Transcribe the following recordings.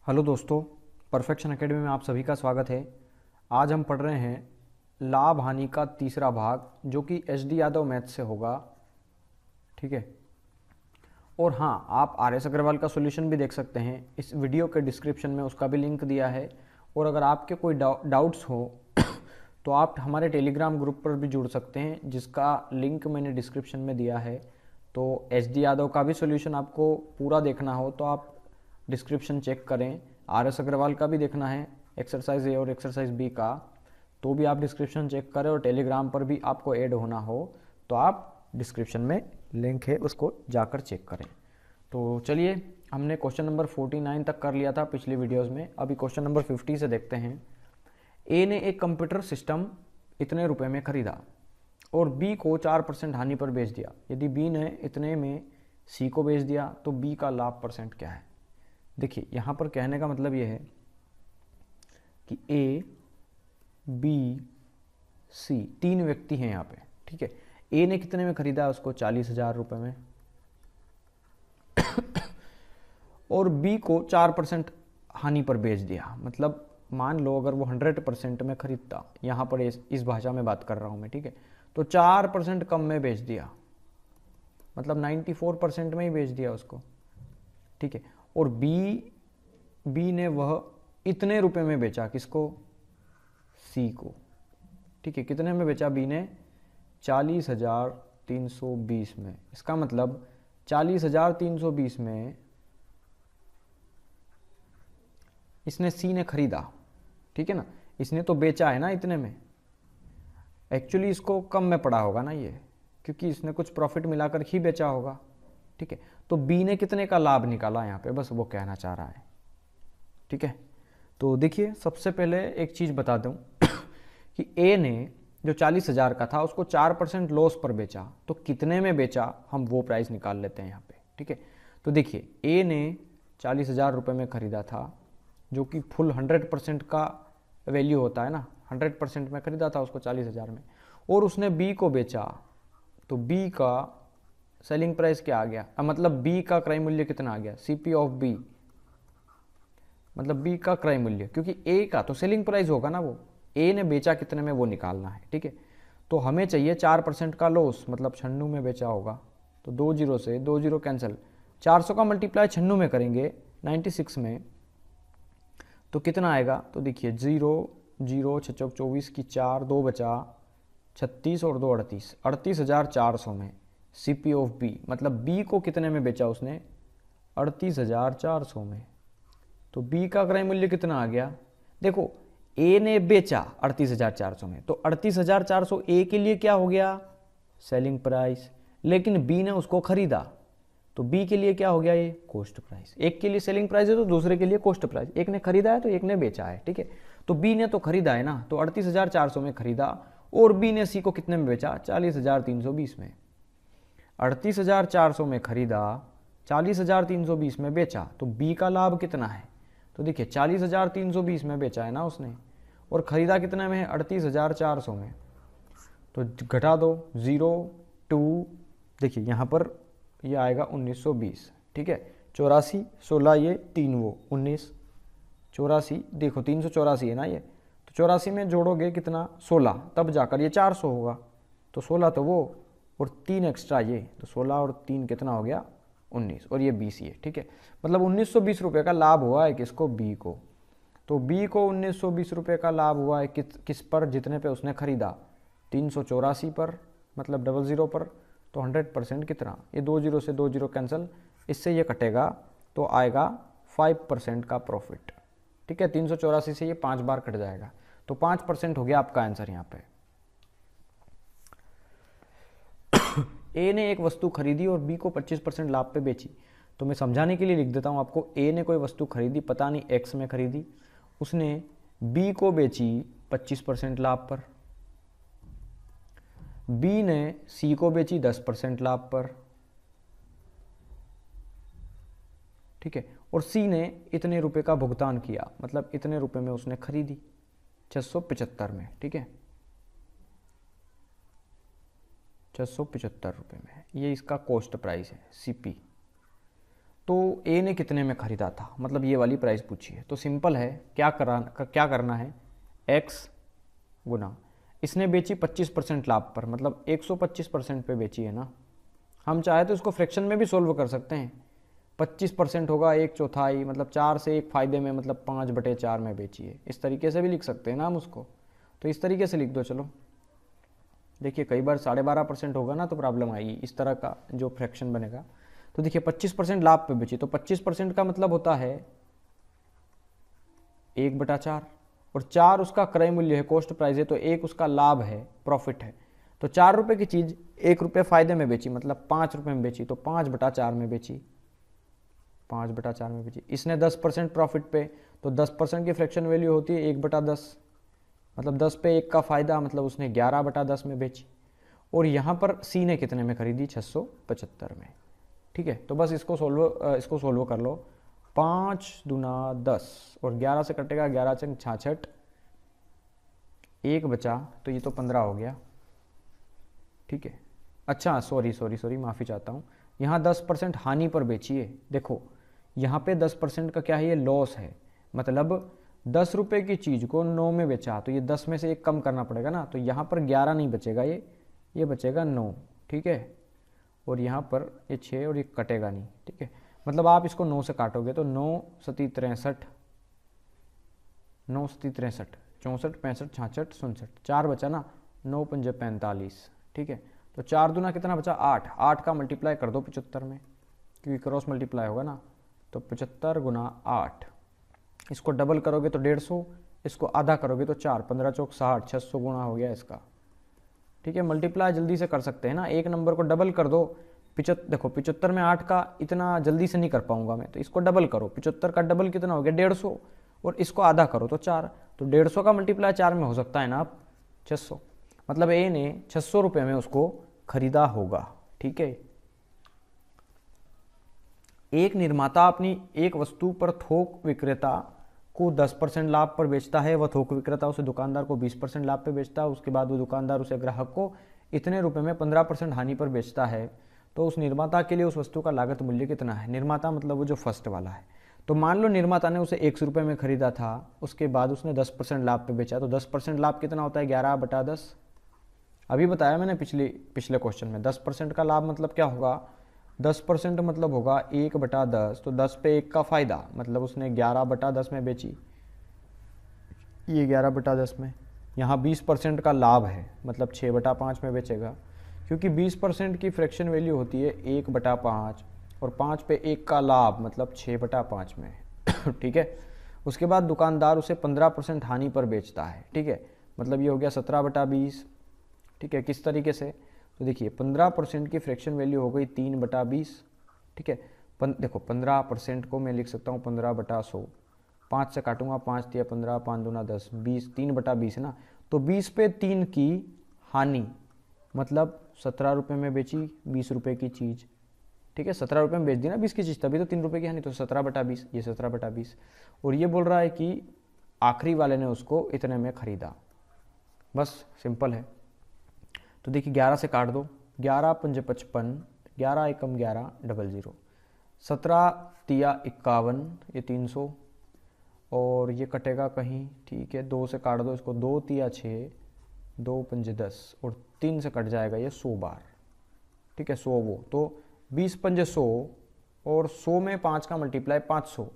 Hello दोस्तों, perfection academy में आप सभी का स्वागत है। आज हम पढ़ रहे हैं लाभ हानि का तीसरा भाग, जो कि एच.डी. यादव मैथ से होगा। ठीक है। और हाँ, आप आर.एस. अग्रवाल का सॉल्यूशन भी देख सकते हैं। इस वीडियो के डिस्क्रिप्शन में उसका भी लिंक दिया है। और अगर आपके कोई डाउट्स हो तो आप हमारे टेलीग्राम ग्रुप पर भी जुड़ सकते हैं, जिसका लिंक मैंने डिस्क्रिप्शन में दिया है। तो एच.डी. यादव का भी सॉल्यूशन आपको पूरा देखना हो तो आप डिस्क्रिप्शन चेक करें। आर.एस. अग्रवाल का भी देखना है, एक्सरसाइज ए और एक्सरसाइज बी का, तो भी आप डिस्क्रिप्शन चेक करें। और टेलीग्राम पर भी आपको ऐड होना हो तो आप डिस्क्रिप्शन में लिंक है, उसको जाकर चेक करें। तो चलिए, हमने क्वेश्चन नंबर 49 तक कर लिया था पिछली वीडियोस में। अभी क्वेश्चन नंबर 50 से देखते हैं। ए ने एक कंप्यूटर सिस्टम इतने रुपए में खरीदा और बी को 4% हानि पर बेच दिया। यदि बी ने इतने में सी को बेच दिया तो बी का लाभ परसेंट क्या है। देखिए, यहाँ पर कहने का मतलब ये है कि ए, बी, सी तीन व्यक्ति हैं यहाँ पे। ठीक है। ए ने कितने में खरीदा, उसको 40,000 रुपये में, और बी को 4% हानि पर बेच दिया। मतलब मान लो अगर वो 100% में खरीदता, यहाँ पर इस भाषा में बात कर रहा हूँ मैं। ठीक है। तो 4% कम में बेच दिया, मतलब 94% में ही बेच दिया उसको। ठीक है। और बी ने वह इतने रुपए में बेचा, किसको, सी को। ठीक है। कितने में बेचा बी ने, 40,320 में। इसका मतलब 40,320 में इसने सी ने खरीदा। ठीक है ना, इसने तो बेचा है ना इतने में। एक्चुअली इसको कम में पड़ा होगा ना ये, क्योंकि इसने कुछ प्रॉफिट मिलाकर ही बेचा होगा। ठीक है। तो बी ने कितने का लाभ निकाला यहाँ पे, बस वो कहना चाह रहा है। ठीक है। तो देखिए, सबसे पहले एक चीज़ बता दूं कि ए ने जो 40,000 का था उसको 4% लॉस पर बेचा, तो कितने में बेचा हम वो प्राइस निकाल लेते हैं यहाँ पे। ठीक है। तो देखिए, ए ने 40,000 रुपये में खरीदा था, जो कि फुल 100% का वैल्यू होता है ना। 100% में खरीदा था उसको 40,000 में, और उसने बी को बेचा। तो बी का सेलिंग प्राइस क्या आ गया, मतलब बी का क्रय मूल्य कितना आ गया, सीपी ऑफ बी, मतलब बी का क्रय मूल्य, क्योंकि ए का तो सेलिंग प्राइस होगा ना, वो ए ने बेचा कितने में वो निकालना है। ठीक है। तो हमें चाहिए 4% का लॉस, मतलब 96 में बेचा होगा। तो 2 जीरो से 2 जीरो कैंसिल, 400 का मल्टीप्लाई 96 में करेंगे 96 में, तो कितना आएगा। तो देखिए, 0 0 6 चौक 24 की 4, 2 बचा 36 और 2 38, 38,400 में सीपी ऑफ बी, मतलब बी को कितने में बेचा उसने, 38,400 में। तो बी का क्रय मूल्य कितना आ गया, देखो ए ने बेचा 38,400 में, तो 38,400 ए के लिए क्या हो गया, सेलिंग प्राइस। लेकिन बी ने उसको खरीदा, तो बी के लिए क्या हो गया, ये कॉस्ट प्राइस। एक के लिए सेलिंग प्राइस है तो दूसरे के लिए कॉस्ट प्राइस। एक ने खरीदा है तो एक ने बेचा है। ठीक है। तो बी ने तो खरीदा है ना, तो 38,400 में खरीदा, और बी ने सी को कितने में बेचा, 40,320 में। 38,400 में खरीदा, 40,320 में बेचा, तो बी का लाभ कितना है। तो देखिए, 40,320 में बेचा है ना उसने, और ख़रीदा कितने में है, 38,400 में। तो घटा दो 0 2, देखिए यहाँ पर ये आएगा 1920। ठीक है। 84 16, ये 3 वो 19, 84, देखो 384 है ना ये, तो 84 में जोड़ोगे कितना, 16, तब जाकर ये 400 होगा। तो 16 तो वो, और 3 एक्स्ट्रा ये, तो 16 और 3 कितना हो गया, 19, और ये 20 ये। ठीक है। मतलब 1920 रुपये का लाभ हुआ है किसको, बी को। तो बी को 1920 रुपये का लाभ हुआ है किस पर, जितने पे उसने खरीदा, 384 पर, मतलब 00 पर। तो 100% कितना, ये 2 जीरो से 2 जीरो कैंसिल, इससे ये कटेगा, तो आएगा 5% का प्रॉफिट। ठीक है। 384 से ये 5 बार कट जाएगा, तो 5% हो गया आपका आंसर यहाँ पे। ए ने एक वस्तु खरीदी और बी को 25% लाभ पे बेची। तो मैं समझाने के लिए लिख देता हूँ आपको। ए ने कोई वस्तु खरीदी, पता नहीं एक्स में खरीदी, उसने बी को बेची 25% लाभ पर, बी ने सी को बेची 10% लाभ पर। ठीक है। और सी ने इतने रुपए का भुगतान किया, मतलब इतने रुपए में उसने खरीदी, 675 में। ठीक है। 675 रुपये में, ये इसका कॉस्ट प्राइस है, सीपी। तो ए ने कितने में खरीदा था, मतलब ये वाली प्राइस पूछी है। तो सिंपल है, क्या करना है, एक्स गुना, इसने बेची 25% लाभ पर, मतलब 125% पे बेची है ना। हम चाहे तो इसको फ्रैक्शन में भी सोल्व कर सकते हैं। 25% होगा 1/4, मतलब 4 से 1 फायदे में, मतलब 5/4 में बेची है। इस तरीके से भी लिख सकते हैं ना हम उसको। तो इस तरीके से लिख दो। चलो देखिए, कई बार 12.5% होगा ना तो प्रॉब्लम आएगी, इस तरह का जो फ्रैक्शन बनेगा। तो देखिए 25% लाभ पे बेची, तो 25% का मतलब होता है 1/4, और 4 उसका क्रय मूल्य है, कॉस्ट प्राइस है, तो 1 उसका लाभ है, प्रॉफिट है। तो 4 रुपये की चीज़ 1 रुपये फायदे में बेची, मतलब 5 रुपये में बेची, तो 5/4 में बेची, 5/4 में बेची। इसने 10% प्रॉफिट पे, तो 10% की फ्रैक्शन वैल्यू होती है 1/10, मतलब 10 पे 1 का फ़ायदा, मतलब उसने 11/10 में बेची। और यहाँ पर सी ने कितने में खरीदी, 675 में। ठीक है, तो बस इसको सोल्व कर लो। 5 दूना 10, और 11 से कटेगा 11 चंग 66, 1 बचा, तो ये तो 15 हो गया। ठीक है, अच्छा सॉरी माफ़ी चाहता हूँ, यहाँ 10% हानि पर बेची है। देखो यहाँ पे 10% का क्या है, ये लॉस है, मतलब 10 रुपये की चीज़ को 9 में बेचा, तो ये 10 में से 1 कम करना पड़ेगा ना, तो यहाँ पर 11 नहीं बचेगा, ये बचेगा 9। ठीक है, और यहाँ पर ये 6 और ये कटेगा नहीं। ठीक है, मतलब आप इसको 9 से काटोगे तो 9 सती 63, 9 सती 63, 64, 65, 66, 67, 4 बचा ना, 9 पंजे 45। ठीक है, तो 4 दूना कितना बचा, 8, 8 का मल्टीप्लाई कर दो 75 में, क्योंकि क्रॉस मल्टीप्लाई होगा ना। तो 75 गुना 8, इसको डबल करोगे तो 150, इसको आधा करोगे तो 4, 15 चौक 60, 600 गुना हो गया इसका। ठीक है, मल्टीप्लाई जल्दी से कर सकते हैं ना, एक नंबर को डबल कर दो। देखो 75 में 8 का इतना जल्दी से नहीं कर पाऊंगा मैं, तो इसको डबल करो। 75 का डबल कितना हो गया, 150, और इसको आधा करो तो 4, तो 150 का मल्टीप्लाई 4 में हो सकता है ना आप, 600, मतलब ए ने 600 रुपये में उसको खरीदा होगा। ठीक है, एक निर्माता अपनी एक वस्तु पर थोक विक्रेता को 10% लाभ पर बेचता है, वह थोक विक्रेता उसे दुकानदार को 20% लाभ पर बेचता है, उसके बाद वो दुकानदार उसे ग्राहक को इतने रुपए में 15% हानि पर बेचता है। तो उस निर्माता के लिए उस वस्तु का लागत मूल्य कितना है, निर्माता मतलब वो जो फर्स्ट वाला है। तो मान लो निर्माता ने उसे 100 रुपये में खरीदा था, उसके बाद उसने 10% लाभ पे बेचा, तो 10% लाभ कितना होता है, 11/10। अभी बताया मैंने पिछले क्वेश्चन में, 10% का लाभ मतलब क्या होगा, 10% मतलब होगा 1/10, तो 10 पे 1 का फ़ायदा, मतलब उसने 11/10 में बेची, ये 11/10 में। यहाँ 20% का लाभ है, मतलब 6/5 में बेचेगा, क्योंकि 20% की फ्रैक्शन वैल्यू होती है 1/5, और 5 पे 1 का लाभ, मतलब 6/5 में। ठीक है, उसके बाद दुकानदार उसे 15% हानि पर बेचता है। ठीक है, मतलब ये हो गया 17/20। ठीक है, किस तरीके से, तो देखिए 15% की फ्रैक्शन वैल्यू हो गई 3/20। ठीक है, देखो 15% को मैं लिख सकता हूँ 15/100, 5 से काटूंगा, 5 दिया 15, 5 दूना 10, 20, 3/20 है ना। तो 20 पे 3 की हानि, मतलब 17 रुपये में बेची 20 रुपये की चीज़। ठीक है, 17 रुपये में बेच दी ना 20 की चीज़, तभी तो 3 रुपये की हानि, तो 17/20, ये 17/20। और ये बोल रहा है कि आखिरी वाले ने उसको इतने में खरीदा। बस सिंपल है। तो देखिए 11 से काट दो, 11 पंजे 55, 11 एकम 11, 00, 17 तिया 51, ये 300, और ये कटेगा कहीं। ठीक है, 2 से काट दो इसको, 2 तिया 6, 2 पंजे 10, और 3 से कट जाएगा ये 100 बार। ठीक है, 100 वो, तो 20 पंजे 100, और 100 में 5 का मल्टीप्लाई 500,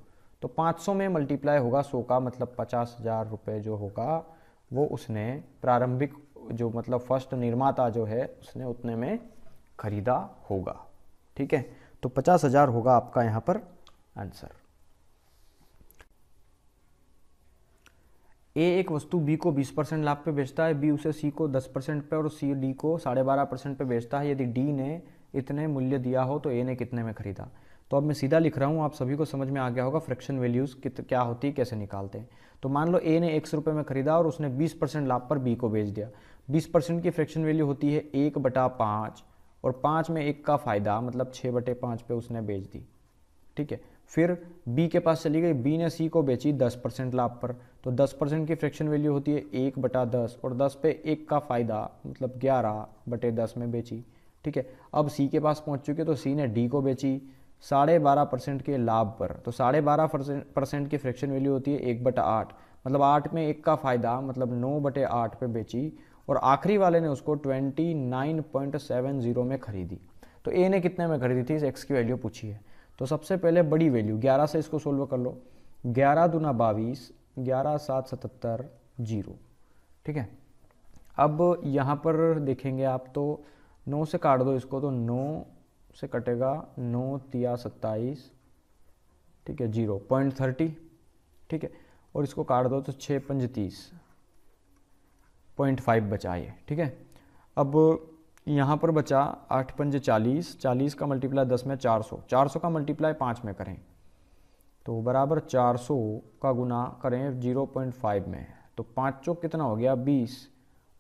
तो 500 में मल्टीप्लाई होगा 100 का, मतलब 50,000 रुपये जो होगा वो उसने प्रारंभिक जो मतलब फर्स्ट निर्माता जो है उसने उतने में खरीदा होगा। ठीक है, तो 50,000 होगा आपका यहाँ पर आंसर। ए एक वस्तु बी को 20% लाभ पे बेचता है, बी उसे सी को 10% पे और सी डी को 12.5% पे बेचता है। यदि डी ने इतने मूल्य दिया हो तो ए ने कितने में खरीदा। तो अब मैं सीधा लिख रहा हूँ, आप सभी को समझ में आ गया होगा फ्रैक्शन वैल्यूज़ क्या होती है, कैसे निकालते हैं। तो मान लो ए ने 100 रुपये में खरीदा और उसने 20% लाभ पर बी को बेच दिया। 20% की फ्रैक्शन वैल्यू होती है 1/5, और 5 में 1 का फ़ायदा, मतलब 6/5 पे उसने बेच दी। ठीक है, फिर बी के पास चली गई, बी ने सी को बेची 10% लाभ पर, तो 10% की फ्रैक्शन वैल्यू होती है 1/10, और 10 पे 1 का फ़ायदा, मतलब 11/10 में बेची। ठीक है, अब सी के पास पहुंच चुके, तो सी ने डी को बेची 12.5% के लाभ पर, तो 12.5% की फ्रैक्शन वैल्यू होती है 1/8, मतलब 8 में 1 का फ़ायदा, मतलब 9/8 पे बेची और आखिरी वाले ने उसको 29.70 में खरीदी। तो ए ने कितने में खरीदी थी, इस एक्स की वैल्यू पूछी है। तो सबसे पहले बड़ी वैल्यू 11 से इसको सोल्व कर लो, 11 दूना 22, 11 7 77 0, ठीक है। अब यहाँ पर देखेंगे आप तो 9 से काट दो इसको, तो 9 से कटेगा 9 तिया 27, ठीक है, 0.30, ठीक है, और इसको काट दो तो 6 पंज 30, 0.5 बचा ये, ठीक है। अब यहाँ पर बचा 8 पंज 40, 40 का मल्टीप्लाई 10 में 400, 400 का मल्टीप्लाई 5 में करें तो बराबर 400 का गुना करें 0.5 में, तो 5 चौक कितना हो गया 20,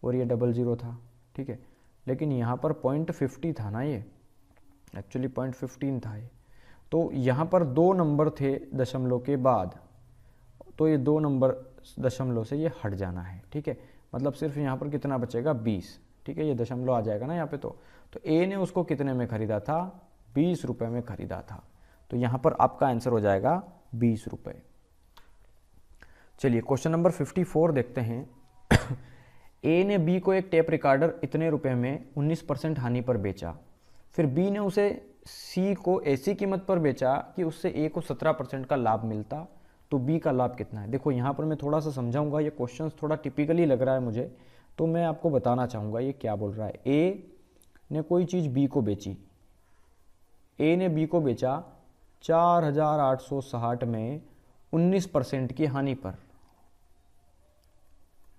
और ये 00 था, ठीक है। लेकिन यहाँ पर 0.50 था ना, ये एक्चुअली 0.15 था ये। तो यहाँ पर 2 नंबर थे दशमलव के बाद, तो ये 2 नंबर दशमलव से ये हट जाना है, ठीक है। मतलब सिर्फ यहाँ पर कितना बचेगा 20, ठीक है, ये दशमलव आ जाएगा ना यहाँ पे। तो ए ने उसको कितने में खरीदा था, 20 रुपये में खरीदा था। तो यहाँ पर आपका आंसर हो जाएगा 20 रुपये। चलिए क्वेश्चन नंबर 54 देखते हैं। ए ने बी को एक टेप रिकॉर्डर इतने रुपए में 19% हानि पर बेचा, फिर बी ने उसे सी को ऐसी कीमत पर बेचा कि उससे ए को 17% का लाभ मिलता, तो बी का लाभ कितना है। देखो यहाँ पर मैं थोड़ा सा समझाऊंगा, ये क्वेश्चन थोड़ा टिपिकली लग रहा है मुझे, तो मैं आपको बताना चाहूँगा ये क्या बोल रहा है। ए ने कोई चीज़ बी को बेची, ए ने बी को बेचा 4860 में 19% की हानि पर,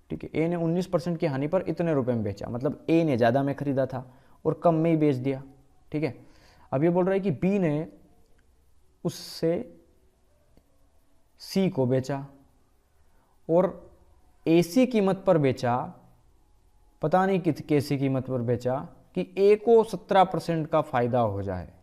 ठीक है। ए ने 19% की हानि पर इतने रुपए में बेचा, मतलब ए ने ज़्यादा में खरीदा था और कम में ही बेच दिया, ठीक है। अब ये बोल रहा है कि बी ने उससे सी को बेचा और ऐसी कीमत पर बेचा, पता नहीं किस कैसी कीमत पर बेचा कि ए को 17% का फायदा हो जाए।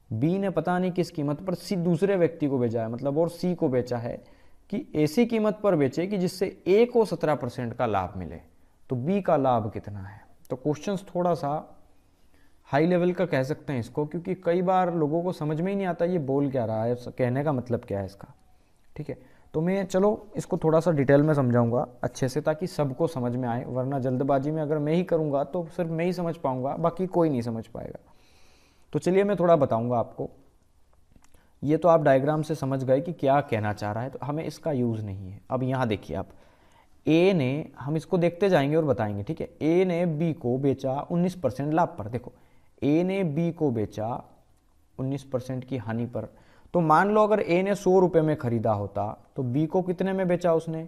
बी ने पता नहीं किस कीमत पर सी दूसरे व्यक्ति को बेचा है, मतलब और सी को बेचा है कि ऐसी कीमत पर बेचे कि जिससे ए को 17% का लाभ मिले, तो बी का लाभ कितना है। तो क्वेश्चंस थोड़ा सा हाई लेवल का कह सकते हैं इसको, क्योंकि कई बार लोगों को समझ में ही नहीं आता ये बोल क्या रहा है, कहने का मतलब क्या है इसका, ठीक है। तो मैं चलो इसको थोड़ा सा डिटेल में समझाऊंगा अच्छे से, ताकि सबको समझ में आए, वरना जल्दबाजी में अगर मैं ही करूंगा तो सिर्फ मैं ही समझ पाऊंगा, बाकी कोई नहीं समझ पाएगा। तो चलिए मैं थोड़ा बताऊंगा आपको। ये तो आप डायग्राम से समझ गए कि क्या कहना चाह रहा है, तो हमें इसका यूज़ नहीं है। अब यहाँ देखिए आप, ए ने, हम इसको देखते जाएंगे और बताएंगे, ठीक है। ए ने बी को बेचा 19% लाभ पर, देखो ए ने बी को बेचा 19% की हानि पर। तो मान लो अगर ए ने 100 रुपये में खरीदा होता, तो बी को कितने में बेचा उसने,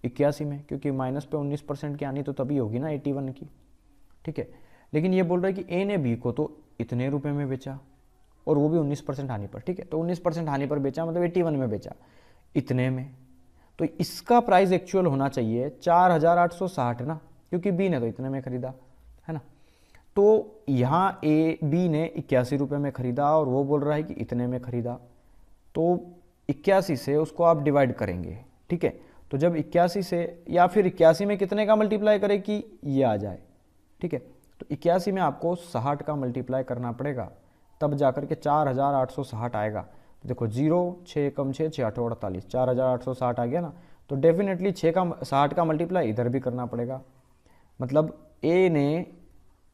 81 में, क्योंकि माइनस पे 19% की हानि तो तभी होगी ना 81 की, ठीक है। लेकिन ये बोल रहा है कि ए ने बी को तो इतने रुपए में बेचा और वो भी 19% हानि पर, ठीक है। तो 19% हानि पर बेचा, मतलब 81 में बेचा, इतने में। तो इसका प्राइस एक्चुअल होना चाहिए 4860 ना, क्योंकि बी ने तो इतने में खरीदा है ना। तो यहाँ ए बी ने 81 रुपये में खरीदा और वो बोल रहा है कि इतने में खरीदा, तो 81 से उसको आप डिवाइड करेंगे, ठीक है। तो जब 81 से, या फिर 81 में कितने का मल्टीप्लाई करें कि ये आ जाए, ठीक है। तो 81 में आपको 60 का मल्टीप्लाई करना पड़ेगा, तब जाकर के 4860 आएगा। तो देखो 0 6 कम 6 6 8 48, 4860 आ गया ना। तो डेफिनेटली 60 का मल्टीप्लाई इधर भी करना पड़ेगा, मतलब ए ने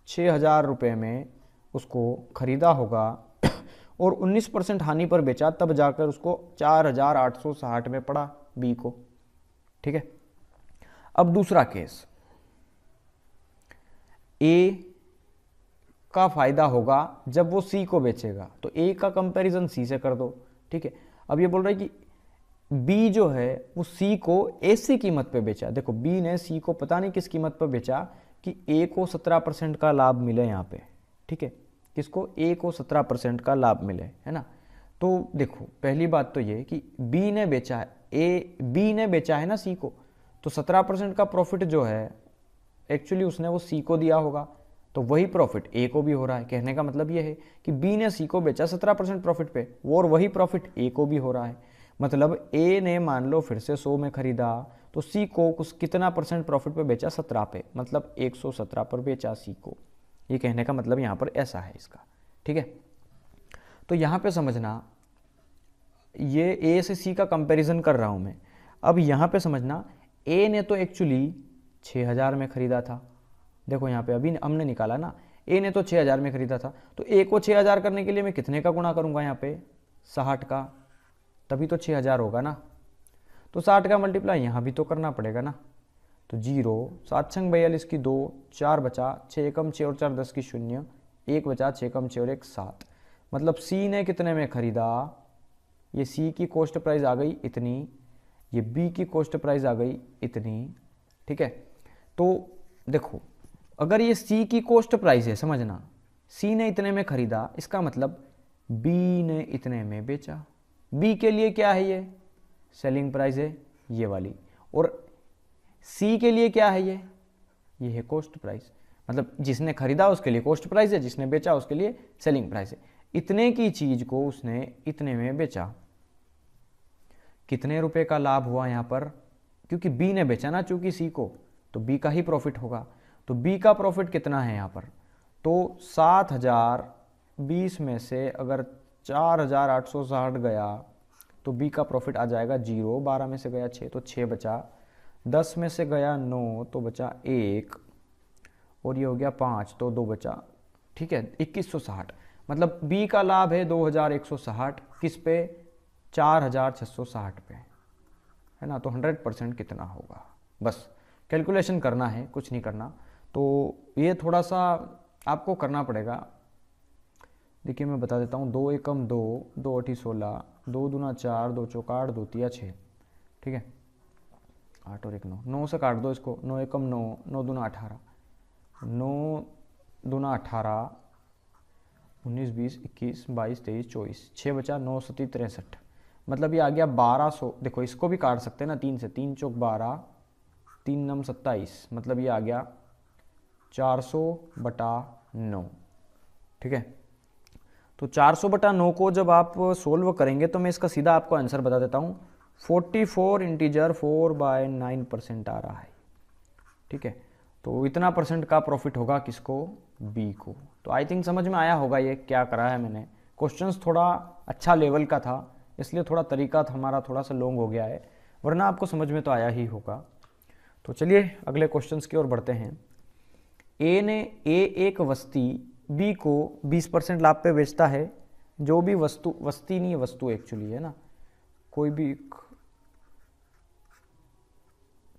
6000 रुपये में उसको खरीदा होगा और 19% हानि पर बेचा, तब जाकर उसको 4860 में पड़ा बी को, ठीक है। अब दूसरा केस, ए का फायदा होगा जब वो सी को बेचेगा, तो ए का कंपैरिजन सी से कर दो, ठीक है। अब ये बोल रहा है कि बी जो है वो सी को ऐसी कीमत पे बेचा, देखो बी ने सी को पता नहीं किस कीमत पर बेचा कि ए को 17% का लाभ मिले यहाँ पे, ठीक है। किसको, ए को 17% का लाभ मिले, है ना। तो देखो पहली बात तो ये कि बी ने बेचा है, बी ने बेचा है ना सी को, तो 17% का प्रॉफिट जो है एक्चुअली उसने वो सी को दिया होगा, तो वही प्रॉफिट ए को भी हो रहा है। कहने का मतलब ये है कि बी ने सी को बेचा 17% प्रॉफिट पे, और वही प्रॉफिट ए को भी हो रहा है। मतलब ए ने मान लो फिर से 100 में खरीदा, तो सी को कुछ कितना परसेंट प्रॉफिट पे बेचा, 17 पे, मतलब 117 पर बेचा सी को। ये कहने का मतलब यहाँ पर ऐसा है इसका, ठीक है। तो यहाँ पे समझना, ये ए से सी का कंपैरिजन कर रहा हूँ मैं। अब यहाँ पे समझना, ए ने तो एक्चुअली 6000 में खरीदा था। देखो यहाँ पे अभी हमने निकाला ना, ए ने तो 6000 में खरीदा था, तो ए को 6000 करने के लिए मैं कितने का गुणा करूँगा यहाँ पे, 60 का, तभी तो 6000 होगा ना। तो 60 का मल्टीप्लाई यहाँ भी तो करना पड़ेगा ना। तो 0, 7 छंग 42 की 2, 4 बचा, 6 कम 6 और 4 10 की 0, 1 बचा, 6 कम 6 और 1 7। मतलब सी ने कितने में खरीदा, ये सी की कॉस्ट प्राइस आ गई इतनी, ये बी की कॉस्ट प्राइस आ गई इतनी, ठीक है। तो देखो, अगर ये सी की कॉस्ट प्राइस है, समझना सी ने इतने में खरीदा, इसका मतलब बी ने इतने में बेचा। बी के लिए क्या है, ये सेलिंग प्राइस है ये वाली, और सी के लिए क्या है, ये है कॉस्ट प्राइस। मतलब जिसने खरीदा उसके लिए कॉस्ट प्राइस है, जिसने बेचा उसके लिए सेलिंग प्राइस है। इतने की चीज को उसने इतने में बेचा, कितने रुपए का लाभ हुआ यहाँ पर, क्योंकि बी ने बेचा ना चूंकि सी को, तो बी का ही प्रॉफिट होगा। तो बी का प्रॉफिट कितना है यहाँ पर, तो 7020 में से अगर 4860 गया तो बी का प्रॉफिट आ जाएगा 0, 12 में से गया 6 तो 6 बचा, 10 में से गया 9 तो बचा 1, और ये हो गया 5 तो 2 बचा, ठीक है 2160। मतलब बी का लाभ है 2160, किस पे, 4660 पे, है ना। तो 100% कितना होगा, बस कैलकुलेशन करना है, कुछ नहीं करना। तो ये थोड़ा सा आपको करना पड़ेगा। देखिए मैं बता देता हूँ, 2 एकम 2, 2 अठी 16, 2 दूना 4, 2 चौका 8, 2 तिया 6, ठीक है, 8 और 1 9, 9 से काट दो इसको, 9 एकम 9, 9 दूना 18, 9 दूना 18, 19 20 21 22 23 24, 6 बचा, 9 सती 63। मतलब ये आ गया 1200। देखो इसको भी काट सकते हैं ना, 3 से, 3 चौक 12, 3 नम 27, मतलब ये आ गया 400/9, ठीक है। तो 400/9 को जब आप सोल्व करेंगे तो मैं इसका सीधा आपको आंसर बता देता हूँ, 44 इंटीजर 4/9% आ रहा है, ठीक है। तो इतना परसेंट का प्रॉफिट होगा किसको, बी को। तो आई थिंक समझ में आया होगा ये क्या करा है मैंने। क्वेश्चंस थोड़ा अच्छा लेवल का था, इसलिए थोड़ा तरीका हमारा थोड़ा सा लॉन्ग हो गया है, वरना आपको समझ में तो आया ही होगा। तो चलिए अगले क्वेश्चंस की ओर बढ़ते हैं। ए एक वस्ती बी को 20% लाभ पे बेचता है। जो भी वस्तु, वस्ती नहीं वस्तु एक्चुअली है ना, कोई भी,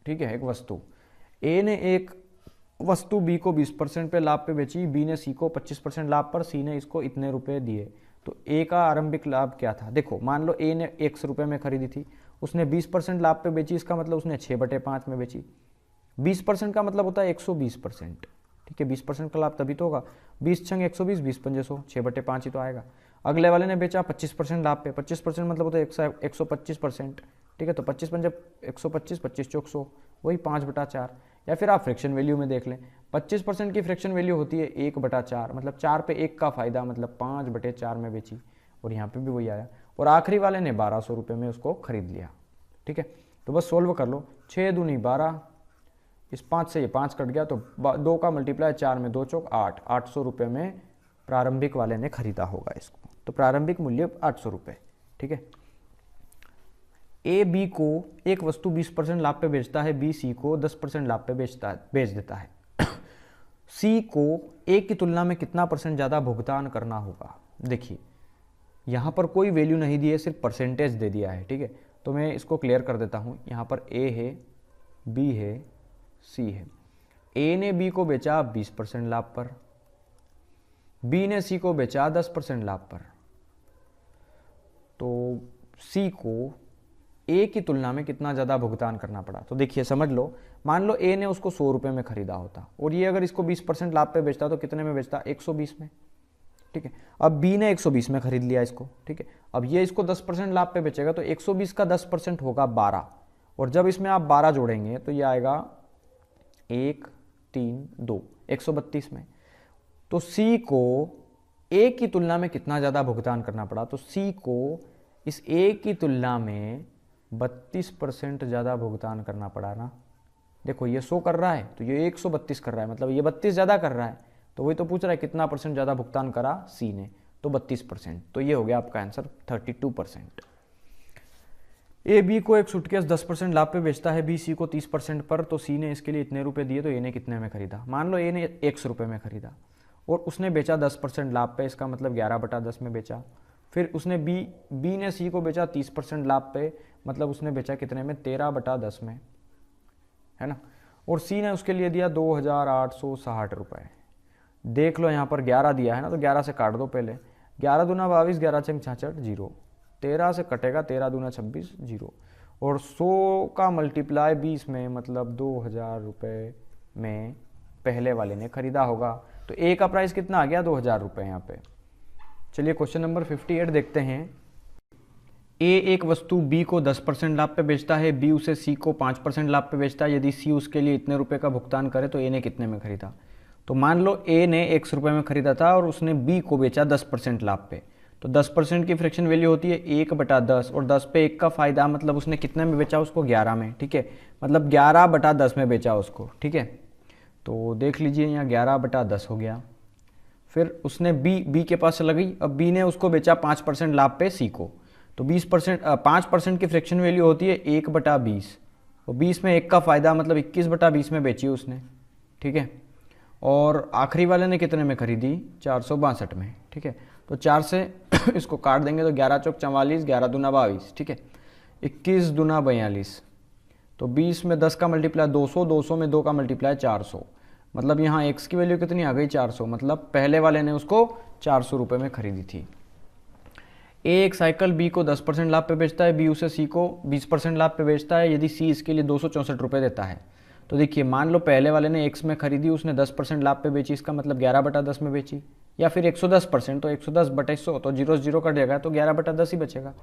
ठीक है, एक वस्तु। ए ने एक वस्तु बी को 20% पे लाभ पे बेची, बी ने सी को 25% लाभ पर, सी ने इसको इतने रुपए दिए। तो ए का आरंभिक लाभ क्या था, देखो मान लो ए ने 100 रुपये में खरीदी थी, उसने 20% लाभ पे बेची, इसका मतलब उसने 6/5 में बेची। 20% का मतलब होता है 120%, ठीक है। 20% का लाभ तभी तो होगा, 20 छंग 120, 20 पंजे 100, 6/5 ही तो आएगा। अगले वाले ने बेचा 25% लाभ पे, 25% मतलब होता है 125%, ठीक है। तो 25 पंजे 125, 25 चौक 100, वही 5/4। या फिर आप फ्रैक्शन वैल्यू में देख लें, 25% की फ्रैक्शन वैल्यू होती है 1/4, मतलब 4 पे 1 का फायदा, मतलब 5/4 में बेची, और यहाँ पे भी वही आया। और आखिरी वाले ने 1200 रुपये में उसको खरीद लिया, ठीक है। तो बस सोल्व कर लो, 6 दूनी 12, इस 5 से ये 5 कट गया, तो 2 का मल्टीप्लाई 4 में 2 चौक 8, 800 रुपये में प्रारंभिक वाले ने खरीदा होगा इसको। तो प्रारंभिक मूल्य 800 रुपये, ठीक है। ए बी को एक वस्तु 20% लाभ पे बेचता है, बी सी को 10% लाभ पे बेच देता है। सी को ए की तुलना में कितना % ज़्यादा भुगतान करना होगा। देखिए यहाँ पर कोई वैल्यू नहीं दी है, सिर्फ परसेंटेज दे दिया है, ठीक है। तो मैं इसको क्लियर कर देता हूँ। यहाँ पर ए है, बी है, सी है। ए ने बी को बेचा 20% लाभ पर, बी ने सी को बेचा 10% लाभ पर। तो सी को ए की तुलना में कितना ज़्यादा भुगतान करना पड़ा। तो देखिए समझ लो, मान लो ए ने उसको 100 रुपये में खरीदा होता, और ये अगर इसको 20% लाभ पे बेचता तो कितने में बेचता, 120 में, ठीक है। अब बी ने 120 में खरीद लिया इसको, ठीक है। अब ये इसको 10% लाभ पे बेचेगा, तो 120 का 10% होगा 12, और जब इसमें आप 12 जोड़ेंगे तो ये आएगा 1 3 2, 132 में। तो सी को ए की तुलना में कितना ज़्यादा भुगतान करना पड़ा, तो सी को इस ए की तुलना में 32% ज़्यादा भुगतान करना पड़ा ना। देखो ये 100 कर रहा है तो ये 132 कर रहा है, मतलब ये 32 ज़्यादा कर रहा है, तो वही तो पूछ रहा है कितना % ज़्यादा भुगतान करा सी ने। तो तो 32%। तो ये हो गया आपका आंसर 32%। ए बी को एक सूटकेस 10% लाभ पे बेचता है, बी सी को 30% पर, तो सी ने इसके लिए इतने रुपए दिए, तो ए ने कितने में खरीदा। मान लो ए ने 100 रुपये में खरीदा और उसने बेचा 10% लाभ पे, इसका मतलब 11/10 में बेचा। फिर उसने बी ने सी को बेचा 30% लाभ पे, मतलब उसने बेचा कितने में, 13/10 में, है ना। और सी ने उसके लिए दिया 2860 रुपये। देख लो यहाँ पर 11 दिया है ना, तो 11 से काट दो पहले, 11 दूना 22, 11 छंग 66, 0, 13 से कटेगा, 13 दूना 26, 0, और 100 का मल्टीप्लाई 20 में, मतलब 2000 रुपये में पहले वाले ने खरीदा होगा। तो ए का प्राइस कितना आ गया, 2000 रुपये यहाँ पे। चलिए क्वेश्चन नंबर 58 देखते हैं। ए एक वस्तु बी को 10% लाभ पे बेचता है, बी उसे सी को 5% लाभ पे बेचता है। यदि सी उसके लिए इतने रुपए का भुगतान करे तो ए ने कितने में खरीदा। तो मान लो ए ने 100 रुपये में खरीदा था और उसने बी को बेचा 10% लाभ पे, तो 10% की फ्रैक्शन वैल्यू होती है 1/10, और 10 पे 1 का फायदा, मतलब उसने कितने में बेचा उसको, 11 में, ठीक है, मतलब 11/10 में बेचा उसको, ठीक है। तो देख लीजिए यहाँ 11/10 हो गया। फिर उसने बी के पास चला गई, अब बी ने उसको बेचा 5% लाभ पे सी को, तो 5% की फ्रैक्शन वैल्यू होती है 1/20, और 20 में 1 का फायदा, मतलब 21/20 में बेची उसने, ठीक है। और आखिरी वाले ने कितने में खरीदी, 462 में, ठीक है। तो 4 से इसको काट देंगे तो 11 चौक 44, 11 दूना 22, ठीक है, 21 दूना 42, तो 20 में 10 का मल्टीप्लाई 200, 200 में 2 का मल्टीप्लाई 400, मतलब यहाँ x की वैल्यू कितनी आ गई, 400, मतलब पहले वाले ने उसको 400 रुपये में खरीदी थी। ए एक साइकिल बी को 10% लाभ पे बेचता है, बी उसे सी को 20% लाभ पे बेचता है। यदि सी इसके लिए 264 रुपये देता है, तो देखिए मान लो पहले वाले ने x में खरीदी, उसने 10% लाभ पे बेची, इसका मतलब 11/10 में बेची, या फिर 110%, तो 110/100, तो 0 0 कट जाएगा, तो 11/10 ही बचेगा।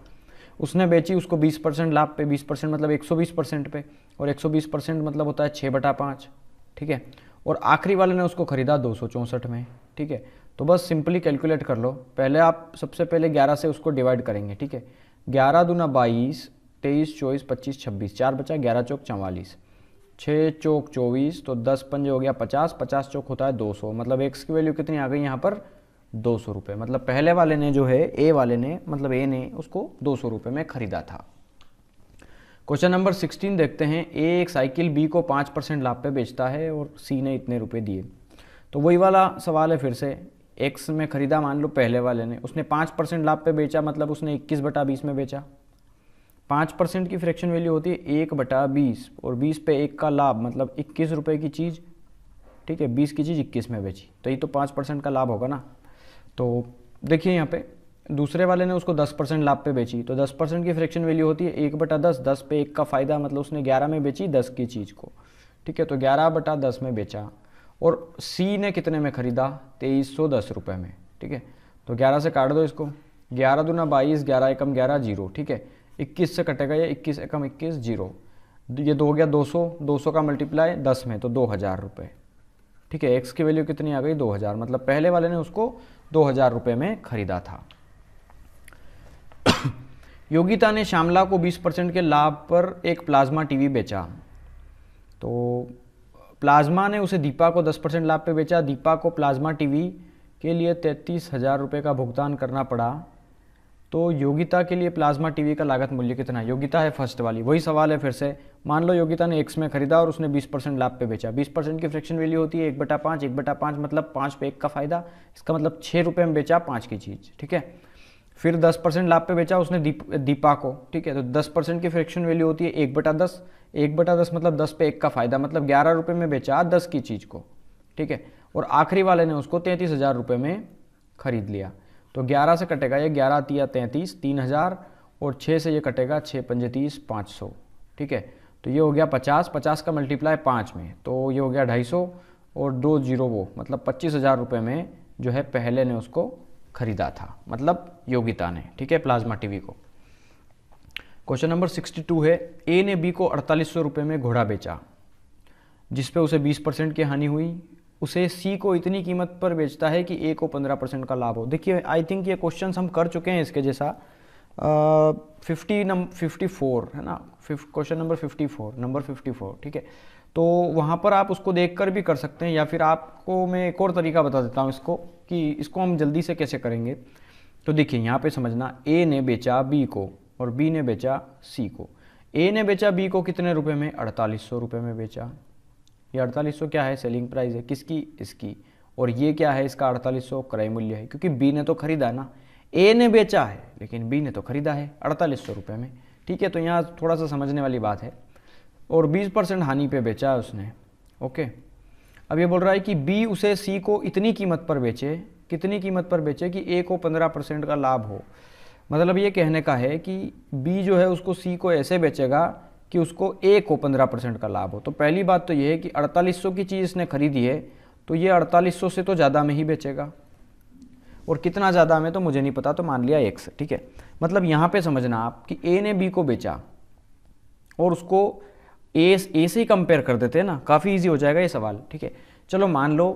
उसने बेची उसको 20% लाभ पे, 20% मतलब 120% पे, और 120% मतलब होता है 6/5, ठीक है। और आखिरी वाले ने उसको खरीदा 264 में, ठीक है। तो बस सिंपली कैलकुलेट कर लो, पहले आप सबसे पहले 11 से उसको डिवाइड करेंगे, ठीक है। 11 दूना 22, 23, 24, 25, 26, 4 बचा, 11 चौक 44, 6 चौक 24, तो 10 पंजे हो गया 50, 50 चौक होता है 200, मतलब एक्स की वैल्यू कितनी आ गई यहाँ पर, 200 रुपये, मतलब पहले वाले ने जो है ए वाले ने, मतलब ए ने उसको 200 रुपये में खरीदा था। क्वेश्चन नंबर 16 देखते हैं। ए एक साइकिल बी को 5% लाभ पे बेचता है और सी ने इतने रुपए दिए। तो वही वाला सवाल है, फिर से एक्स में खरीदा मान लो पहले वाले ने, उसने 5% लाभ पे बेचा, मतलब उसने 21/20 में बेचा। 5% की फ्रैक्शन वैल्यू होती है 1/20, और 20 पे 1 का लाभ, मतलब 21 रुपये की चीज़, ठीक है, 20 की चीज़ 21 में बेची, तो ये तो 5% का लाभ होगा ना। तो देखिए यहाँ पे दूसरे वाले ने उसको 10% लाभ पे बेची, तो 10% की फ्रैक्शन वैल्यू होती है 1/10, 10 पे 1 का फायदा, मतलब उसने 11 में बेची 10 की चीज़ को, ठीक है, तो 11/10 में बेचा। और सी ने कितने में खरीदा, 2310 रुपये में, ठीक है। तो 11 से काट दो इसको, 11 दूना 22, 11 एकम 11, 0, ठीक है, 21 से कटेगा ये, 21 एकम 21, 0, ये 2 हो गया 200, 200 का मल्टीप्लाई 10 में, तो 2000 रुपये, ठीक है। एक्स की वैल्यू कितनी आ गई, 2000, मतलब पहले वाले ने उसको 2000 रुपये में खरीदा था। योगिता ने श्यामला को 20% के लाभ पर एक प्लाज्मा टीवी बेचा। तो प्लाज्मा ने उसे दीपा को 10% लाभ पे बेचा। दीपा को प्लाज्मा टीवी के लिए 33,000 रुपये का भुगतान करना पड़ा। तो योगिता के लिए प्लाज्मा टीवी का लागत मूल्य कितना है। योगिता है फर्स्ट वाली, वही सवाल है फिर से। मान लो योगिता ने एक्स में खरीदा और उसने 20% लाभ पे बेचा। 20% की फ्रैक्शन वैल्यू होती है 1/5, 1/5 मतलब 5 पे 1 का फायदा, इसका मतलब 6 रुपये में बेचा 5 की चीज़, ठीक है। फिर 10% लाभ पे बेचा उसने दीपा को, ठीक है, तो 10% की फ्रैक्शन वैल्यू होती है 1/10, 1/10 मतलब 10 पे 1 का फायदा, मतलब 11 रुपये में बेचा 10 की चीज़ को, ठीक है। और आखिरी वाले ने उसको 33,000 रुपये में खरीद लिया। तो 11 से कटेगा ये, 11 तिया 33, 3000, और 6 से ये कटेगा 6 पंजे 30, 500, ठीक है। तो ये हो गया 50, 50 का मल्टीप्लाई 5 में, तो ये हो गया 250, और 2 जीरो वो, मतलब 25,000 रुपये में जो है पहले ने उसको खरीदा था, मतलब योगिता ने, ठीक है, प्लाज्मा टीवी को। क्वेश्चन नंबर 62 है। ए ने बी को 4800 रुपये में घोड़ा बेचा, जिस पे उसे 20% की हानि हुई। उसे सी को इतनी कीमत पर बेचता है कि ए को 15% का लाभ हो। देखिए आई थिंक ये क्वेश्चन हम कर चुके हैं इसके जैसा, 54 है ना, क्वेश्चन नंबर 54, ठीक है। तो वहाँ पर आप उसको देखकर भी कर सकते हैं, या फिर आपको मैं एक और तरीका बता देता हूँ इसको, कि इसको हम जल्दी से कैसे करेंगे। तो देखिए यहाँ पे समझना, ए ने बेचा बी को और बी ने बेचा सी को। ए ने बेचा बी को कितने रुपए में? 4800 रुपये में बेचा। ये 4800 क्या है? सेलिंग प्राइस है। किसकी? इसकी। और ये क्या है? इसका 4800 क्रय मूल्य है, क्योंकि बी ने तो खरीदा ना। ए ने बेचा है लेकिन बी ने तो खरीदा है 4800 रुपये में। ठीक है, तो यहाँ थोड़ा सा समझने वाली बात है। और 20% हानि पे बेचा है उसने। ओके, अब ये बोल रहा है कि बी उसे सी को इतनी कीमत पर बेचे, कितनी कीमत पर बेचे कि ए को 15% का लाभ हो। मतलब ये कहने का है कि बी जो है उसको सी को ऐसे बेचेगा कि उसको ए को 15% का लाभ हो। तो पहली बात तो ये है कि 4800 की चीज़ इसने खरीदी है, तो ये 4800 से तो ज़्यादा में ही बेचेगा। और कितना ज़्यादा में तो मुझे नहीं पता, तो मान लिया x। ठीक है, मतलब यहाँ पे समझना आप कि ए ने बी को बेचा और उसको ए से ही कंपेयर कर देते हैं ना, काफ़ी ईजी हो जाएगा ये सवाल। ठीक है, चलो मान लो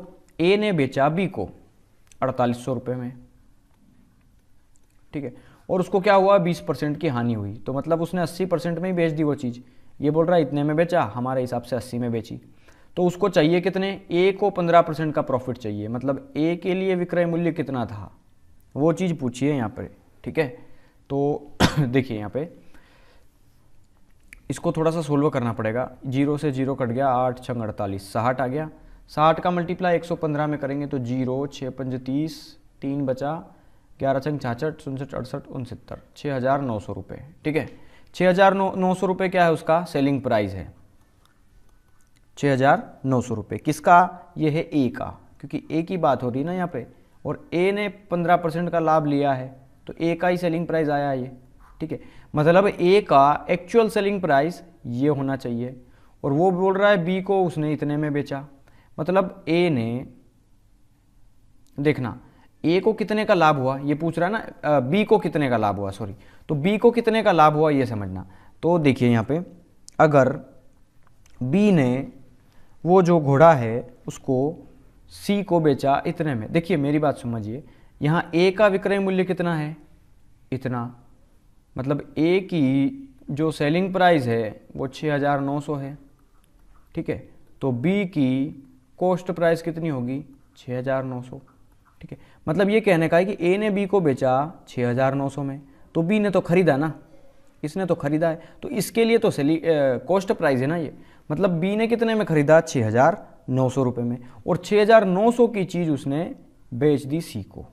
ए ने बेचा बी को 4800 रुपये में। ठीक है, और उसको क्या हुआ? 20% की हानि हुई। तो मतलब उसने 80% में ही बेच दी वो चीज़। ये बोल रहा है इतने में बेचा, हमारे हिसाब से 80 में बेची। तो उसको चाहिए कितने? ए को 15% का प्रॉफिट चाहिए। मतलब ए के लिए विक्रय मूल्य कितना था, वो चीज़ पूछिए यहाँ पर। ठीक है, तो देखिए यहाँ पे इसको थोड़ा सा सोल्व करना पड़ेगा। 0 से 0 कट गया, 8 छंग 48, 60 आ गया। 60 का मल्टीप्लाई 115 में करेंगे तो 0, 6 पंज 30, 3 बचा, 11 छंग 66, 67, 68, 69, 6900 रुपये। ठीक है, 6900 रुपये क्या है? उसका सेलिंग प्राइस है 6900 रुपये। किसका? ये है ए का, क्योंकि ए की बात हो रही है ना यहाँ पे। और ए ने 15% का लाभ लिया है, तो ए का ही सेलिंग प्राइस आया ये। ठीक है, मतलब ए का एक्चुअल सेलिंग प्राइस ये होना चाहिए। और वो बोल रहा है बी को उसने इतने में बेचा। मतलब ए ने, देखना ए को कितने का लाभ हुआ ये पूछ रहा है ना, बी को कितने का लाभ हुआ, सॉरी। तो बी को कितने का लाभ हुआ ये समझना। तो देखिए यहाँ पे, अगर बी ने वो जो घोड़ा है उसको सी को बेचा इतने में, देखिए मेरी बात समझिए, यहाँ ए का विक्रय मूल्य कितना है? इतना। मतलब ए की जो सेलिंग प्राइस है वो 6900 है। ठीक है, तो बी की कॉस्ट प्राइस कितनी होगी? 6900। ठीक है, मतलब ये कहने का है कि ए ने बी को बेचा 6900 में, तो बी ने तो खरीदा ना, इसने तो खरीदा है, तो इसके लिए तो कॉस्ट प्राइस है ना ये। मतलब बी ने कितने में खरीदा? 6900 रुपये में। और 6900 की चीज़ उसने बेच दी सी को।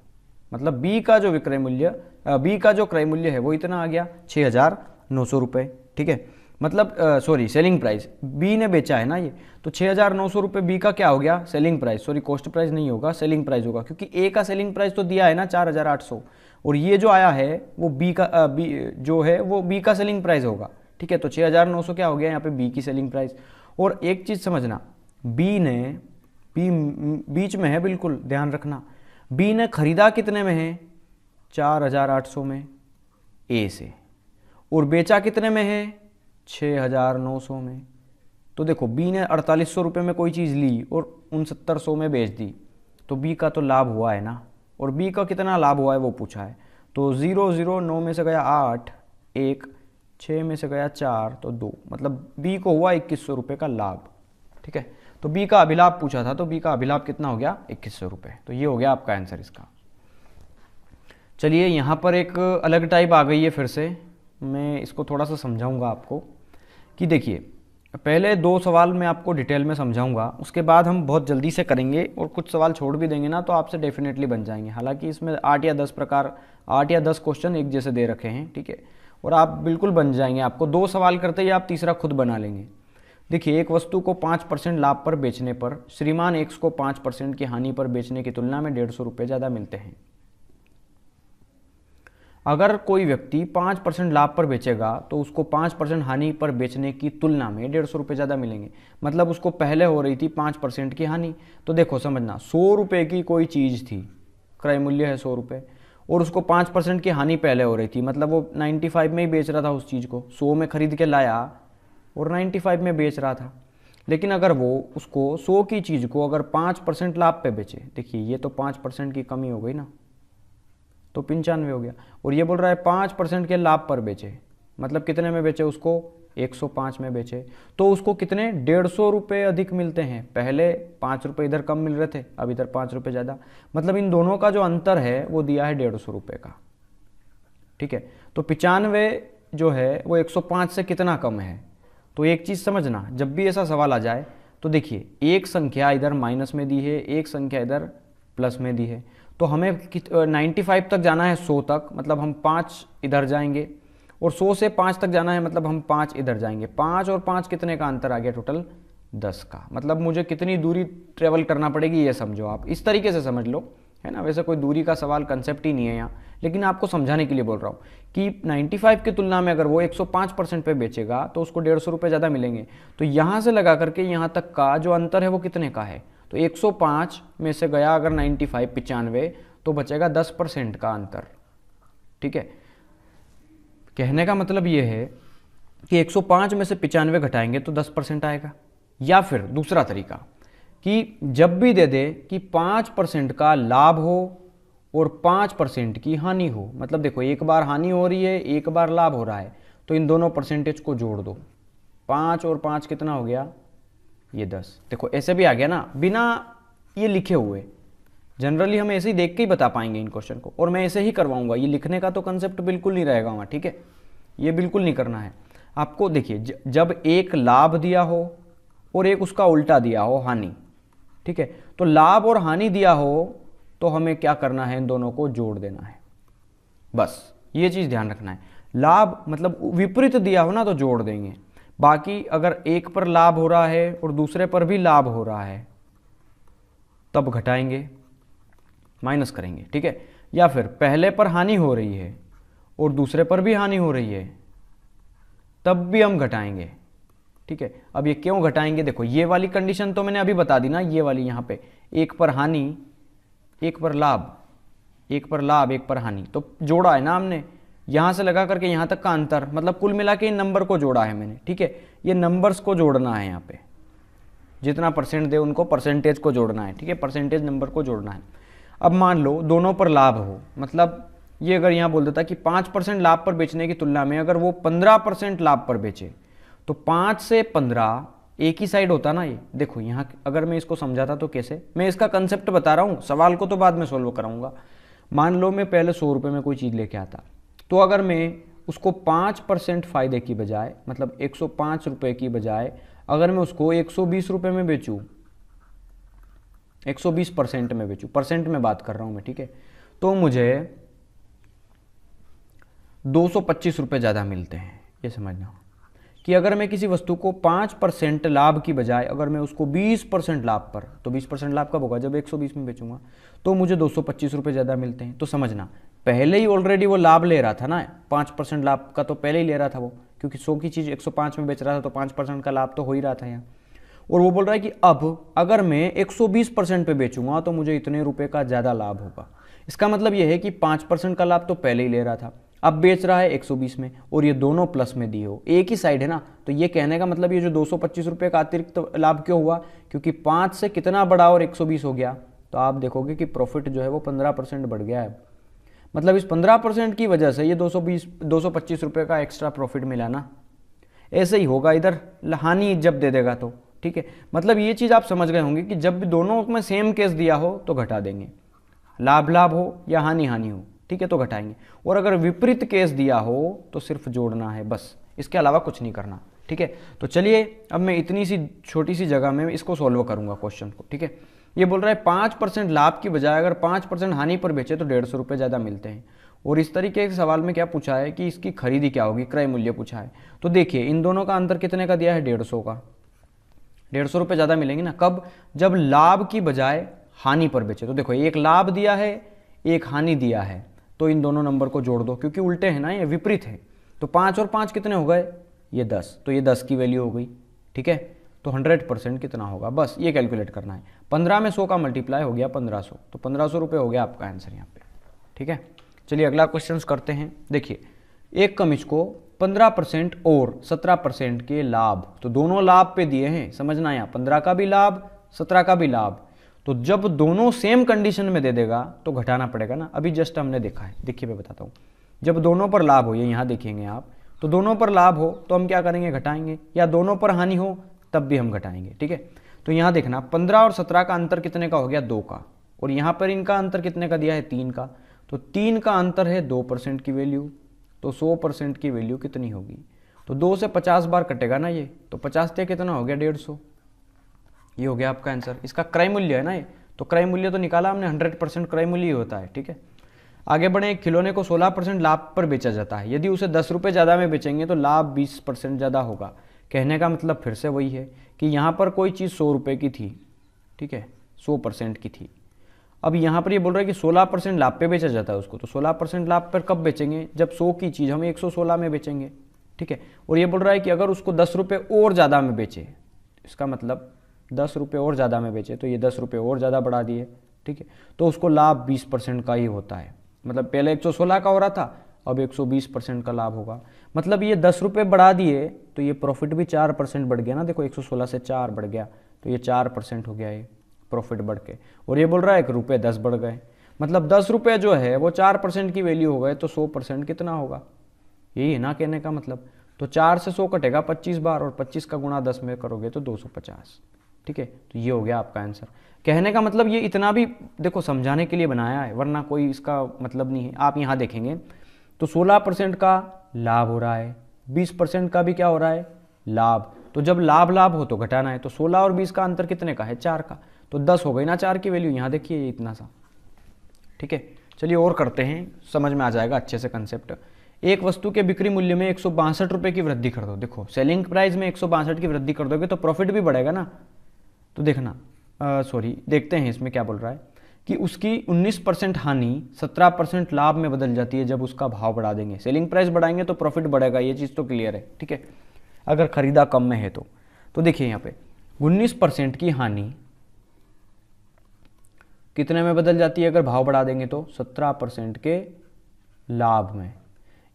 मतलब बी का जो विक्रय मूल्य, बी का जो क्रय मूल्य है वो इतना आ गया 6900 रुपये। ठीक है, मतलब सॉरी सेलिंग प्राइस बी ने बेचा है ना ये, तो 6900 रुपये बी का क्या हो गया? Selling price. Sorry cost price नहीं होगा, सेलिंग प्राइस होगा, क्योंकि ए का सेलिंग प्राइस तो दिया है ना 4800, और ये जो आया है वो बी का बी जो है वो बी का सेलिंग प्राइस होगा। ठीक है, तो 6900 क्या हो गया यहाँ पे? बी की सेलिंग प्राइस। और एक चीज़ समझना, बी ने, बी बीच में है बिल्कुल, ध्यान रखना, बी ने खरीदा कितने में है? 4800 में ए से, और बेचा कितने में है? 6900 में। तो देखो बी ने 4800 रुपये में कोई चीज़ ली और 6900 में बेच दी, तो बी का तो लाभ हुआ है ना। और बी का कितना लाभ हुआ है वो पूछा है। तो 0 0, 9 में से गया 8, 1, 6 में से गया 4, तो 2, मतलब बी को हुआ 2100 रुपये का लाभ। ठीक है, तो बी का अभिलाभ पूछा था, तो बी का अभिलाभ कितना हो गया? 2100 रुपये। तो ये हो गया आपका आंसर इसका। चलिए यहाँ पर एक अलग टाइप आ गई है फिर से, मैं इसको थोड़ा सा समझाऊंगा आपको कि देखिए, पहले 2 सवाल मैं आपको डिटेल में समझाऊंगा, उसके बाद हम बहुत जल्दी से करेंगे और कुछ सवाल छोड़ भी देंगे ना, तो आपसे डेफिनेटली बन जाएंगे। हालांकि इसमें 8 या 10 क्वेश्चन एक जैसे दे रखे हैं। ठीक है, और आप बिल्कुल बन जाएंगे। आपको 2 सवाल करते ही आप तीसरा खुद बना लेंगे। देखिए, एक वस्तु को 5% लाभ पर बेचने पर श्रीमान एक्स को 5% की हानि पर बेचने की तुलना में 150 रुपये ज़्यादा मिलते हैं। अगर कोई व्यक्ति 5% लाभ पर बेचेगा तो उसको 5% हानि पर बेचने की तुलना में 150 रुपये ज़्यादा मिलेंगे। मतलब उसको पहले हो रही थी 5% की हानि। तो देखो समझना, 100 रुपये की कोई चीज़ थी, क्रय मूल्य है 100 रुपये, और उसको 5% की हानि पहले हो रही थी। मतलब वो 95 में ही बेच रहा था उस चीज़ को, 100 में खरीद के लाया और 95 में बेच रहा था। लेकिन अगर वो उसको 100 की चीज़ को अगर 5% लाभ पे बेचे, देखिए ये तो 5% की कमी हो गई ना, तो 95 हो गया। और ये बोल रहा है 5% के लाभ पर बेचे, मतलब कितने में बेचे? उसको 105 में बेचे, तो उसको कितने? 150 रुपये अधिक मिलते हैं। पहले 5 रुपये इधर कम मिल रहे थे, अब इधर 5 रुपये ज़्यादा। मतलब इन दोनों का जो अंतर है वो दिया है 150 रुपये का। ठीक है। तो 95 जो है वो 105 से कितना कम है। तो एक चीज़ समझना, जब भी ऐसा सवाल आ जाए तो देखिए एक संख्या इधर माइनस में दी है, एक संख्या इधर प्लस में दी है, तो हमें 95 तक जाना है 100 तक, मतलब हम 5 इधर जाएंगे, और 100 से 5 तक जाना है मतलब हम 5 इधर जाएंगे। 5 और 5 कितने का अंतर आ गया, टोटल 10 का। मतलब मुझे कितनी दूरी ट्रेवल करना पड़ेगी ये समझो आप, इस तरीके से समझ लो, है ना। वैसे कोई दूरी का सवाल कंसेप्ट ही नहीं है यहाँ, लेकिन आपको समझाने के लिए बोल रहा हूँ कि 95 की तुलना में अगर वो 105% पे बेचेगा तो उसको 150 रुपये ज़्यादा मिलेंगे। तो यहाँ से लगा करके यहाँ तक का जो अंतर है वो कितने का है, तो 105 में से गया अगर 95 तो बचेगा 10% का अंतर, ठीक है। कहने का मतलब ये है कि 105 में से 95 घटाएंगे तो 10% आएगा। या फिर दूसरा तरीका कि जब भी दे दे कि 5% का लाभ हो और 5% की हानि हो, मतलब देखो एक बार हानि हो रही है, एक बार लाभ हो रहा है, तो इन दोनों परसेंटेज को जोड़ दो। 5 और 5 कितना हो गया, ये 10। देखो ऐसे भी आ गया ना, बिना ये लिखे हुए। जनरली हम ऐसे ही देख के ही बता पाएंगे इन क्वेश्चन को, और मैं ऐसे ही करवाऊंगा। ये लिखने का तो कंसेप्ट बिल्कुल नहीं रहेगा वहाँ, ठीक है। ये बिल्कुल नहीं करना है आपको। देखिए जब एक लाभ दिया हो और एक उसका उल्टा दिया हो, हानि, ठीक है, तो लाभ और हानि दिया हो तो हमें क्या करना है, इन दोनों को जोड़ देना है, बस ये चीज़ ध्यान रखना है। लाभ मतलब विपरीत दिया हो ना तो जोड़ देंगे। बाकी अगर एक पर लाभ हो रहा है और दूसरे पर भी लाभ हो रहा है तब घटाएंगे, माइनस करेंगे, ठीक है। या फिर पहले पर हानि हो रही है और दूसरे पर भी हानि हो रही है तब भी हम घटाएंगे, ठीक है। अब ये क्यों घटाएंगे, देखो ये वाली कंडीशन तो मैंने अभी बता दी ना, ये वाली यहाँ पे एक पर हानि एक पर लाभ, एक पर लाभ एक पर हानि, तो जोड़ा है ना हमने, यहां से लगा करके यहां तक का अंतर, मतलब कुल मिला के इन नंबर को जोड़ा है मैंने, ठीक है। ये नंबर्स को जोड़ना है, यहाँ पे जितना परसेंट दे उनको परसेंटेज को जोड़ना है, ठीक है, परसेंटेज नंबर को जोड़ना है। अब मान लो दोनों पर लाभ हो, मतलब ये अगर यहाँ बोल देता कि 5% लाभ पर बेचने की तुलना में अगर वो 15% लाभ पर बेचे, तो 5 से 15 एक ही साइड होता ना ये। देखो यहाँ अगर मैं इसको समझाता तो कैसे, मैं इसका कंसेप्ट बता रहा हूँ, सवाल को तो बाद में सोल्व कराऊंगा। मान लो मैं पहले 100 रुपये में कोई चीज़ लेके आता, तो अगर मैं उसको 5% फ़ायदे की बजाय, मतलब 105 रुपये की बजाय अगर मैं उसको 120 रुपये में बेचूँ, 120% में बेचूँ, परसेंट में बात कर रहा हूँ मैं, ठीक है, तो मुझे 225 रुपये ज़्यादा मिलते हैं। ये समझना कि अगर मैं किसी वस्तु को 5% लाभ की बजाय अगर मैं उसको 20% लाभ पर, तो 20% लाभ कब होगा, जब 120 में बेचूंगा, तो मुझे 225 रुपये ज़्यादा मिलते हैं। तो समझना पहले ही ऑलरेडी वो लाभ ले रहा था ना, 5% लाभ का तो पहले ही ले रहा था वो, क्योंकि 100 की चीज़ 105 में बेच रहा था तो 5% का लाभ तो हो ही रहा था यहाँ। और वो बोल रहा है कि अब अगर मैं 120% पे बेचूंगा तो मुझे इतने रुपये का ज़्यादा लाभ होगा। इसका मतलब ये है कि 5% का लाभ तो पहले ही ले रहा था, अब बेच रहा है 120 में, और ये दोनों प्लस में दिए हो, एक ही साइड है ना। तो ये कहने का मतलब ये जो 225 रुपये का अतिरिक्त लाभ क्यों हुआ, क्योंकि 5 से कितना बढ़ा और 120 हो गया, तो आप देखोगे कि प्रॉफिट जो है वो 15% बढ़ गया है। मतलब इस 15% की वजह से ये 225 रुपये का एक्स्ट्रा प्रॉफिट मिला ना। ऐसे ही होगा इधर हानि जब दे देगा तो, ठीक है। मतलब ये चीज़ आप समझ गए होंगे कि जब भी दोनों में सेम केस दिया हो तो घटा देंगे, लाभ लाभ हो या हानि हानि हो, ठीक है, तो घटाएंगे। और अगर विपरीत केस दिया हो तो सिर्फ जोड़ना है, बस इसके अलावा कुछ नहीं करना, ठीक है। तो चलिए अब मैं इतनी सी छोटी सी जगह में इसको सॉल्व करूंगा क्वेश्चन को, ठीक है। ये बोल रहा है 5% लाभ की बजाय अगर 5% हानि पर बेचे तो 150 रुपये ज़्यादा मिलते हैं। और इस तरीके के सवाल में क्या पूछा है कि इसकी खरीदी क्या होगी, क्रय मूल्य पूछा है। तो देखिए इन दोनों का अंतर कितने का दिया है, 150 का, 150 रुपये ज़्यादा मिलेंगे ना। कब, जब लाभ की बजाय हानि पर बेचे। तो देखो एक लाभ दिया है एक हानि दिया है, तो इन दोनों नंबर को जोड़ दो, क्योंकि उल्टे हैं ना, ये विपरीत है। तो 5 और 5 कितने हो गए, ये 10, तो ये 10 की वैल्यू हो गई, ठीक है। तो 100% कितना होगा, बस ये कैलकुलेट करना है। 15 में 100 का मल्टीप्लाई हो गया 1500, तो 1500 रुपये हो गया आपका आंसर यहाँ पे, ठीक है। चलिए अगला क्वेश्चन करते हैं। देखिए एक कमीज को 15% और 17% के लाभ, तो दोनों लाभ पे दिए हैं, समझना यहाँ 15 का भी लाभ 17 का भी लाभ। तो जब दोनों सेम कंडीशन में दे देगा तो घटाना पड़ेगा ना, अभी जस्ट हमने देखा है। देखिए मैं बताता हूँ, जब दोनों पर लाभ हो, ये यहाँ देखेंगे आप, तो दोनों पर लाभ हो तो हम क्या करेंगे, घटाएंगे, या दोनों पर हानि हो तब भी हम घटाएंगे, ठीक है। तो यहाँ देखना 15 और 17 का अंतर कितने का हो गया, 2 का, और यहाँ पर इनका अंतर कितने का दिया है, 3 का। तो 3 का अंतर है 2% की वैल्यू, तो 100% की वैल्यू कितनी होगी? तो 2 से 50 बार कटेगा ना ये, तो 50 से कितना हो गया 150। ये हो गया आपका आंसर। इसका क्रय मूल्य है ना ये, तो क्रय मूल्य तो निकाला हमने, 100% क्रय मूल्य ही होता है। ठीक है, आगे बढ़े। एक खिलौने को 16% लाभ पर बेचा जाता है, यदि उसे 10 रुपये ज़्यादा में बेचेंगे तो लाभ 20% ज़्यादा होगा। कहने का मतलब फिर से वही है कि यहाँ पर कोई चीज़ 100 रुपये की थी, ठीक है, 100% की थी। अब यहाँ पर ये बोल रहा है कि 16% लाभ पे बेचा जाता है उसको, तो 16% लाभ पर कब बेचेंगे? जब 100 की चीज़ हम 116 में बेचेंगे। ठीक है, और ये बोल रहा है कि अगर उसको 10 रुपये और ज़्यादा में बेचे, इसका मतलब 10 रुपये और ज़्यादा में बेचे, तो ये 10 रुपये और ज़्यादा बढ़ा दिए। ठीक है, तो उसको लाभ 20% का ही होता है। मतलब पहले 116 का हो रहा था, अब 120% का लाभ होगा। मतलब ये 10 रुपये बढ़ा दिए तो ये प्रॉफिट भी 4% बढ़ गया ना। देखो 116 से 4 बढ़ गया, तो ये 4% हो गया ये प्रॉफिट बढ़ के। और ये बोल रहा है कि रुपये 10 बढ़ गए, मतलब 10 रुपये जो है वो 4% की वैल्यू हो गए, तो 100% कितना होगा? यही है ना कहने का मतलब। तो 4 से 100 कटेगा 25 बार, और 25 का गुणा 10 में करोगे तो 250। ठीक है, तो ये हो गया आपका आंसर। कहने का मतलब ये इतना भी देखो समझाने के लिए बनाया है, वरना कोई इसका मतलब नहीं है। आप यहाँ देखेंगे तो 16% का लाभ हो रहा है, 20% का भी क्या हो रहा है? लाभ। तो जब लाभ लाभ हो तो घटाना है, तो 16 और 20 का अंतर कितने का है? 4 का, तो 10 हो गई ना 4 की वैल्यू। यहाँ देखिए ये इतना सा। ठीक है, चलिए और करते हैं, समझ में आ जाएगा अच्छे से कंसेप्ट। एक वस्तु के बिक्री मूल्य में 162 रुपये की वृद्धि कर दो। देखो सेलिंग प्राइस में 162 की वृद्धि कर दोगे तो प्रॉफिट भी बढ़ेगा ना। तो देखना, देखते हैं इसमें क्या बोल रहा है कि उसकी 19% हानि 17% लाभ में बदल जाती है जब उसका भाव बढ़ा देंगे। सेलिंग प्राइस बढ़ाएंगे तो प्रॉफिट बढ़ेगा, ये चीज़ तो क्लियर है। ठीक है, अगर खरीदा कम में है तो देखिए यहाँ पे 19% की हानि कितने में बदल जाती है अगर भाव बढ़ा देंगे? तो 17% के लाभ में।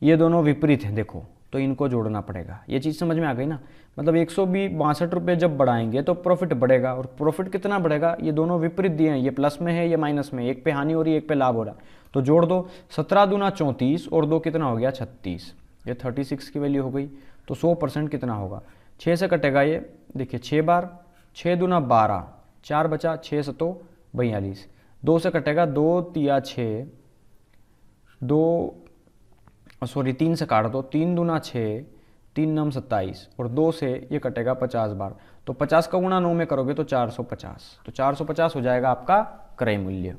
ये दोनों विपरीत हैं देखो, तो इनको जोड़ना पड़ेगा। ये चीज़ समझ में आ गई ना। मतलब 162 रुपये जब बढ़ाएंगे तो प्रॉफिट बढ़ेगा, और प्रॉफिट कितना बढ़ेगा? ये दोनों विपरीत दिए हैं, ये प्लस में है ये माइनस में, एक पे हानि हो रही है एक पे लाभ हो रहा है। तो जोड़ दो, 17 दूना 34 और 2 कितना हो गया? 36। ये 36 की वैल्यू हो गई। तो 100% कितना होगा? 6 से कटेगा ये, देखिए 6 बार, 6 दूना 12, 4 बचा, 6 सतो 42, 2 से कटेगा 2 तिया 6, 3 से काट दो, 3 दूना 6, 3 नम 27, और 2 से ये कटेगा 50 बार। तो 50 का गुणा 9 में करोगे तो 450, तो 450 हो जाएगा आपका क्रय मूल्य।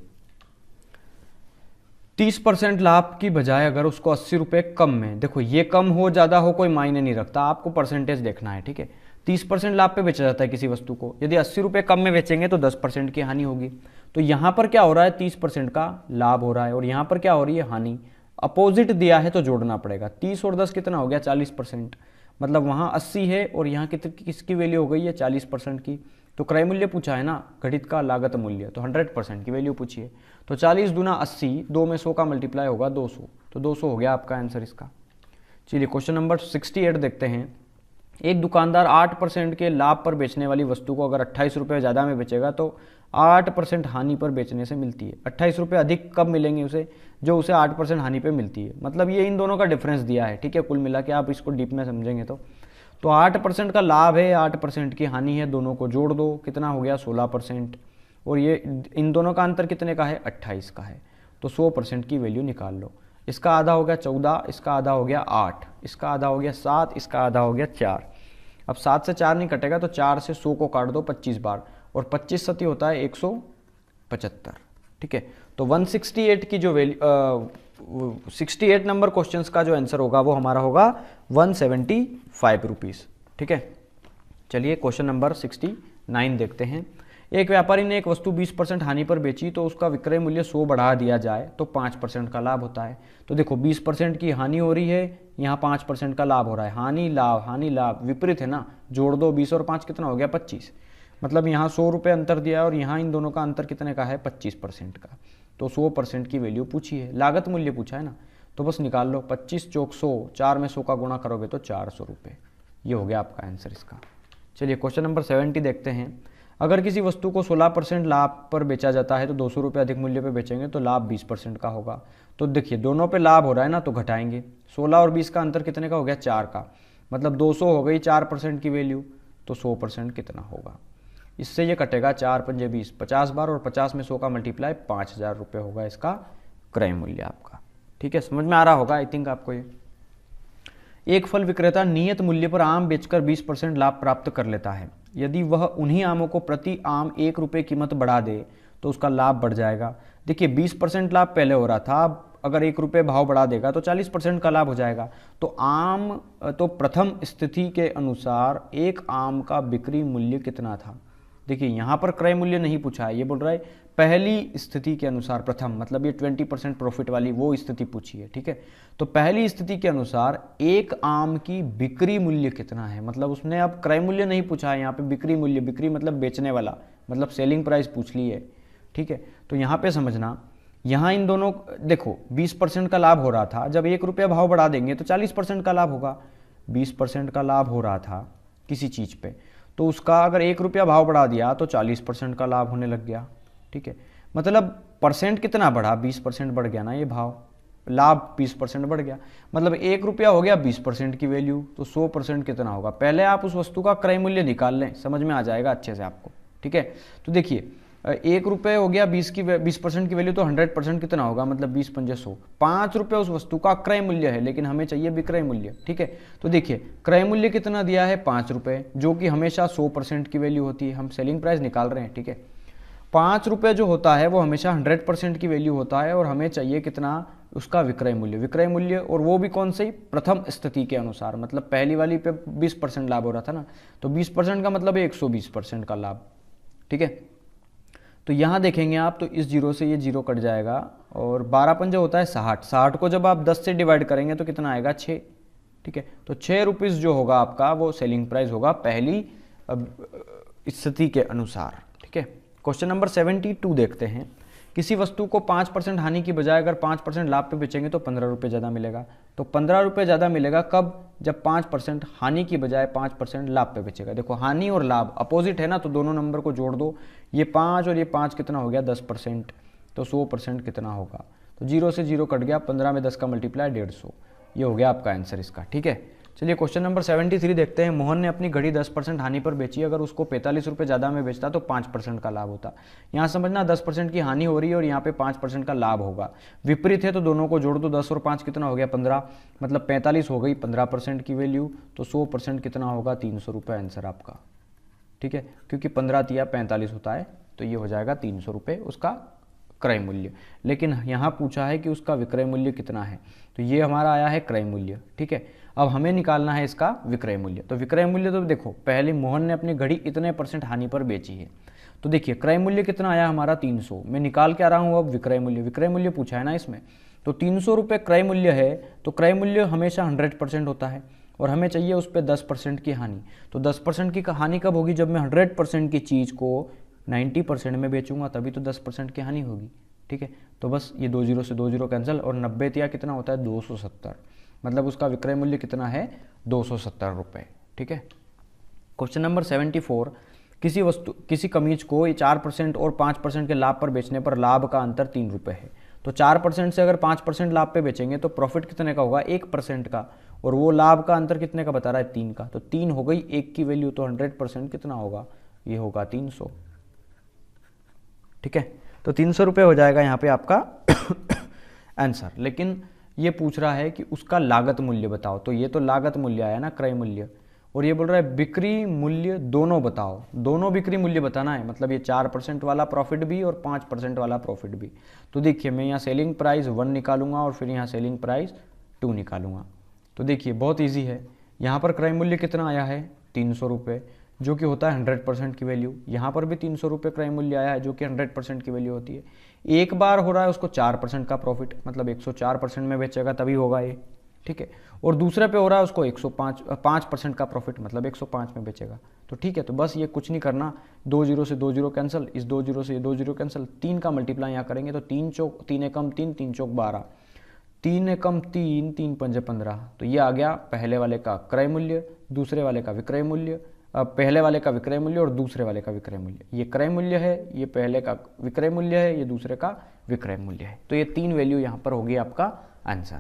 30% लाभ की बजाय अगर उसको 80 रुपये कम में, देखो ये कम हो ज़्यादा हो कोई मायने नहीं रखता, आपको परसेंटेज देखना है। ठीक है, 30% लाभ पे बेचा जाता है किसी वस्तु को, यदि 80 रुपये कम में बेचेंगे तो 10% की हानि होगी। तो यहाँ पर क्या हो रहा है? 30% का लाभ हो रहा है, और यहाँ पर क्या हो रही है? हानि। अपोजिट दिया है तो जोड़ना पड़ेगा। 30 और 10 कितना हो गया? 40%। मतलब वहाँ 80 है और यहाँ किसकी वैल्यू हो गई है? 40% की। तो क्रय मूल्य पूछा है ना, घटित का लागत मूल्य, तो 100% की वैल्यू पूछी है। तो 40 दूना 80, 2 में 100 का मल्टीप्लाई होगा 200, तो 200 हो गया आपका आंसर इसका। चलिए क्वेश्चन नंबर 68 देखते हैं। एक दुकानदार 8% के लाभ पर बेचने वाली वस्तु को अगर 28 रुपये ज़्यादा में बेचेगा तो 8% हानि पर बेचने से मिलती है। 28 रुपये अधिक कब मिलेंगे उसे? जो उसे 8% हानि पे मिलती है। मतलब ये इन दोनों का डिफरेंस दिया है। ठीक है, कुल मिला के आप इसको डीप में समझेंगे तो 8% का लाभ है, 8% की हानि है, दोनों को जोड़ दो, कितना हो गया? 16%। और ये इन दोनों का अंतर कितने का है? 28 का है। तो 100% की वैल्यू निकाल लो। इसका आधा हो गया 14, इसका आधा हो गया 8, इसका आधा हो गया 7, इसका आधा हो गया 4। अब 7 से 4 नहीं कटेगा, तो 4 से 100 को काट दो 25 बार, और 25 सती होता है 175। ठीक है, तो 168 की जो वैल्यू 68 नंबर क्वेश्चंस का जो आंसर होगा वो हमारा होगा 175 रुपीज़। ठीक है, चलिए क्वेश्चन नंबर 69 देखते हैं। एक व्यापारी ने एक वस्तु 20% हानि पर बेची तो उसका विक्रय मूल्य 100 बढ़ा दिया जाए तो 5% का लाभ होता है। तो देखो 20% की हानि हो रही है, यहाँ 5% का लाभ हो रहा है। हानि लाभ विपरीत है ना, जोड़ दो, 20 और 5 कितना हो गया? 25। मतलब यहाँ 100 रुपये अंतर दिया है और यहाँ इन दोनों का अंतर कितने का है? 25% का। तो 100% की वैल्यू पूछी है, लागत मूल्य पूछा है ना, तो बस निकाल लो। 25 चौक 100, 4 में 100 का गुणा करोगे तो 400 रुपये। ये हो गया आपका आंसर इसका। चलिए क्वेश्चन नंबर 70 देखते हैं। अगर किसी वस्तु को 16% लाभ पर बेचा जाता है तो 200 रुपये अधिक मूल्य पे बेचेंगे तो लाभ 20% का होगा। तो देखिए दोनों पे लाभ हो रहा है ना, तो घटाएंगे। 16 और 20 का अंतर कितने का हो गया? 4 का। मतलब 200 हो गई 4% की वैल्यू, तो 100% कितना होगा? इससे ये कटेगा 4 पंजे 20, 50 बार, और 50 में 100 का मल्टीप्लाई 5000 रुपये होगा इसका क्रय मूल्य आपका। ठीक है, समझ में आ रहा होगा आई थिंक आपको ये। एक फल विक्रेता नियत मूल्य पर आम बेचकर 20% लाभ प्राप्त कर लेता है। यदि वह उन्हीं आमों को प्रति आम 1 रुपये कीमत बढ़ा दे तो उसका लाभ बढ़ जाएगा। देखिए 20% लाभ पहले हो रहा था, अब अगर 1 रुपये भाव बढ़ा देगा तो 40% का लाभ हो जाएगा। तो प्रथम स्थिति के अनुसार एक आम का बिक्री मूल्य कितना था। देखिए यहाँ पर क्रय मूल्य नहीं पूछा है, ये बोल रहा है पहली स्थिति के अनुसार, प्रथम मतलब ये 20% प्रॉफिट वाली वो स्थिति पूछी है, ठीक है। तो पहली स्थिति के अनुसार एक आम की बिक्री मूल्य कितना है, मतलब उसने अब क्रय मूल्य नहीं पूछा है, यहाँ पे बिक्री मूल्य, बिक्री मतलब बेचने वाला, मतलब सेलिंग प्राइस पूछ ली है, ठीक है। तो यहाँ पे समझना, यहाँ इन दोनों देखो 20% का लाभ हो रहा था, जब 1 रुपया भाव बढ़ा देंगे तो 40% का लाभ होगा। 20% का लाभ हो रहा था किसी चीज़ पे, तो उसका अगर 1 रुपया भाव बढ़ा दिया तो 40% का लाभ होने लग गया, ठीक है। मतलब परसेंट कितना बढ़ा, 20% बढ़ गया ना ये भाव, लाभ 20% बढ़ गया, मतलब 1 रुपया हो गया 20% की वैल्यू, तो 100% कितना होगा। पहले आप उस वस्तु का क्रय मूल्य निकाल लें, समझ में आ जाएगा अच्छे से आपको, ठीक है। तो देखिए 1 रुपये हो गया 20% की वैल्यू, तो 100% कितना होगा, मतलब 20 पंजे 100, 5 रुपये उस वस्तु का क्रय मूल्य है, लेकिन हमें चाहिए विक्रय मूल्य, ठीक है। तो देखिए क्रय मूल्य कितना दिया है, 5 रुपये, जो कि हमेशा 100% की वैल्यू होती है, हम सेलिंग प्राइस निकाल रहे हैं, ठीक है। 5 रुपये जो होता है वो हमेशा 100% की वैल्यू होता है, और हमें चाहिए कितना, उसका विक्रय मूल्य, विक्रय मूल्य, और वो भी कौन सी, प्रथम स्थिति के अनुसार, मतलब पहली वाली पे 20% लाभ हो रहा था ना, तो 20% का मतलब है 120% का लाभ, ठीक है। तो यहाँ देखेंगे आप, तो इस जीरो से ये जीरो कट जाएगा, और 12 पंजा होता है 60, 60 को जब आप 10 से डिवाइड करेंगे तो कितना आएगा, 6, ठीक है। तो 6 रुपीज़ जो होगा आपका वो सेलिंग प्राइस होगा पहली स्थिति के अनुसार, ठीक है। क्वेश्चन नंबर 72 देखते हैं। किसी वस्तु को 5% हानि की बजाय अगर 5% लाभ पे बेचेंगे तो 15 रुपये ज़्यादा मिलेगा। तो 15 रुपये ज़्यादा मिलेगा कब, जब 5% हानि की बजाय 5% लाभ पे बेचेगा। देखो हानि और लाभ अपोजिट है ना, तो दोनों नंबर को जोड़ दो, ये 5 और ये 5 कितना हो गया, 10%, तो 100% कितना होगा, तो 0 से 0 कट गया, 15 में 10 का मल्टीप्लाई 150, ये हो गया आपका आंसर इसका, ठीक है। चलिए क्वेश्चन नंबर 73 देखते हैं। मोहन ने अपनी घड़ी 10% हानि पर बेची, अगर उसको 45 रुपये ज़्यादा में बेचता तो 5% का लाभ होता। यहाँ समझना 10% की हानि हो रही है और यहाँ पे 5% का लाभ होगा, विपरीत है तो दोनों को जोड़ दो, 10 और 5 कितना हो गया, 15, मतलब 45 हो गई 15% की वैल्यू, तो 100% कितना होगा, 300 रुपये आंसर आपका, ठीक है, क्योंकि 15 तिया 45 होता है, तो ये हो जाएगा 300 रुपये उसका क्रय मूल्य। लेकिन यहाँ पूछा है कि उसका विक्रय मूल्य कितना है, तो ये हमारा आया है क्रय मूल्य, ठीक है। अब हमें निकालना है इसका विक्रय मूल्य। तो विक्रय मूल्य तो देखो पहले मोहन ने अपनी घड़ी इतने % हानि पर बेची है, तो देखिए क्रय मूल्य कितना आया हमारा 300, मैं निकाल के आ रहा हूँ अब विक्रय मूल्य, विक्रय मूल्य पूछा है ना इसमें, तो 300 रुपये क्रय मूल्य है, तो क्रय मूल्य हमेशा 100% होता है, और हमें चाहिए उस पर 10% की हानि। तो 10% की हानि कब होगी, जब मैं 100% की चीज़ को 90% में बेचूंगा, तभी तो 10% की हानि होगी, ठीक है। तो बस ये 2 जीरो से 2 जीरो कैंसिल, और 90 तिया कितना होता है, 270, मतलब उसका विक्रय मूल्य कितना है, 270 रुपये, ठीक है। Question number 74। किसी कमीज को 4% और 5% के लाभ पर बेचने पर लाभ का अंतर 3 रुपये है। तो 4% से अगर 5% लाभ पे बेचेंगे तो प्रॉफिट कितने का होगा, 1% का, और वो लाभ का अंतर कितने का बता रहा है, 3 का, तो 3 हो गई 1 की वैल्यू, तो 100% कितना होगा, ये होगा 300, ठीक है। तो 300 रुपये हो जाएगा यहाँ पे आपका आंसर। लेकिन ये पूछ रहा है कि उसका लागत मूल्य बताओ, तो ये तो लागत मूल्य आया ना, क्रय मूल्य, और ये बोल रहा है बिक्री मूल्य दोनों बताओ, दोनों बिक्री मूल्य बताना है, मतलब ये 4% वाला प्रॉफिट भी और 5% वाला प्रॉफिट भी। तो देखिए मैं यहाँ सेलिंग प्राइस 1 निकालूंगा और फिर यहाँ सेलिंग प्राइस 2 निकालूंगा। तो देखिए बहुत ईजी है, यहाँ पर क्रय मूल्य कितना आया है, 300 रुपये, जो कि होता है 100% की वैल्यू। यहाँ पर भी 300 रुपये क्रय मूल्य आया है, जो कि 100% की वैल्यू होती है। एक बार हो रहा है उसको 4% का प्रॉफिट, मतलब 104% में बेचेगा तभी होगा ये, ठीक है। और दूसरे पे हो रहा है उसको 5% का प्रॉफिट, मतलब 105 में बेचेगा, तो ठीक है। तो बस ये कुछ नहीं करना, 2 जीरो से 2 जीरो कैंसिल, इस 2 जीरो से ये 2 जीरो कैंसिल, 3 का मल्टीप्लाई यहाँ करेंगे तो 3 एकम 3, 3 चौक 12, 3 एकम 3, 3 पंजे 15, तो ये आ गया पहले वाले का क्रय मूल्य, दूसरे वाले का विक्रय मूल्य, पहले वाले का विक्रय मूल्य और दूसरे वाले का विक्रय मूल्य। ये क्रय मूल्य है, ये पहले का विक्रय मूल्य है, ये दूसरे का विक्रय मूल्य है। तो ये 3 वैल्यू यहाँ पर होगी आपका आंसर।